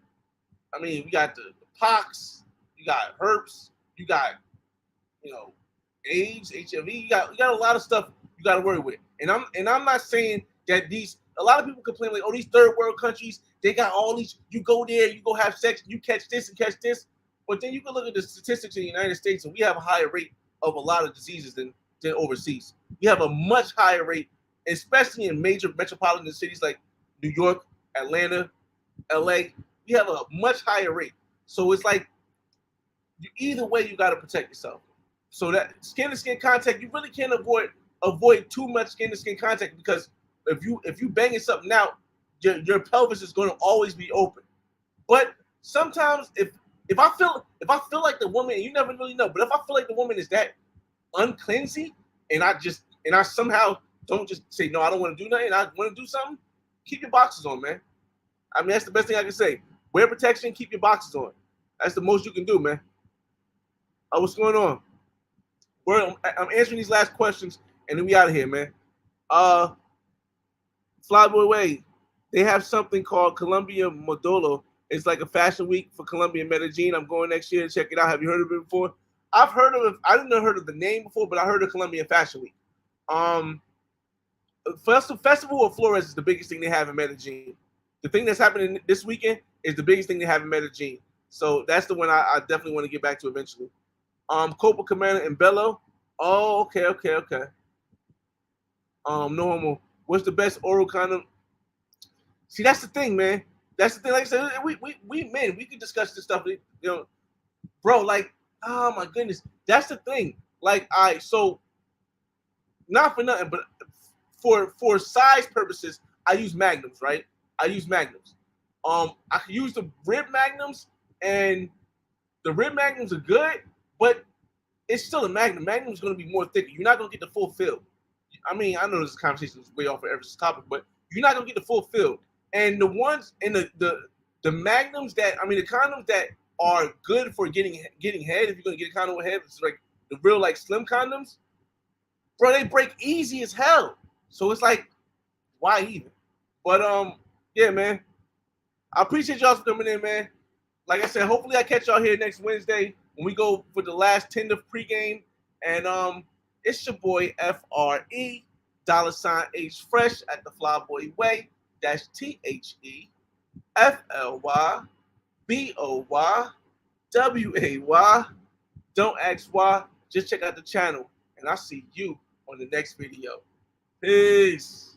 A: I mean, we got the pox, you got herpes, you got, AIDS, HIV. You got a lot of stuff you got to worry with. And I'm not saying that a lot of people complain like, oh, these third world countries, they got all these. You go there, you go have sex, you catch this and catch this. But then you can look at the statistics in the United States, and we have a higher rate of a lot of diseases than overseas. We have a much higher rate, especially in major metropolitan cities like New York, Atlanta, LA. We have a much higher rate. So it's like, either way, you got to protect yourself. So that skin-to-skin contact, you really can't avoid too much skin-to-skin contact, because if you banging something out, your pelvis is going to always be open. But sometimes if I feel like the woman, and you never really know, but if I feel like the woman is that uncleansy, and I somehow don't just say no, I don't want to do nothing, I want to do something, keep your boxes on, man. I mean, that's the best thing I can say. Wear protection, keep your boxes on. That's the most you can do, man. What's going on? I'm answering these last questions, and then we out of here, man. Flyboy Way, they have something called Colombia Modelo. It's like a fashion week for Colombia and Medellin. I'm going next year to check it out. Have you heard of it before? I've heard of it. I didn't know heard of the name before, but I heard of Colombian Fashion Week. Festival of Flores is the biggest thing they have in Medellin. The thing that's happening this weekend is the biggest thing they have in Medellin. So that's the one I definitely want to get back to eventually. Copacabana and Bello. Oh, okay. No homo. What's the best oral condom? See, that's the thing, man. That's the thing. Like I said, we men, we can discuss this stuff. Bro. Like, oh my goodness, that's the thing. Like, so not for nothing, but for size purposes, I use magnums, right? I use magnums. I can use the rib magnums, and the rib magnums are good, but it's still a magnum. Magnum is going to be more thicker. You're not going to get the full fill. I mean, I know this conversation is way off of every topic, but you're not going to get the full fill. And the ones in the magnums the condoms that are good for getting head, if you're going to get a condom with head, it's like the real like slim condoms, bro, they break easy as hell. So it's like, why even? But yeah, man, I appreciate y'all for coming in, man. Like I said, hopefully I catch y'all here next Wednesday when we go for the last 10 of pregame. And it's your boy FRE $H Fresh at the Flyboy Way THEFLYBOYWAY. Don't ask why. Just check out the channel, and I'll see you on the next video. Peace.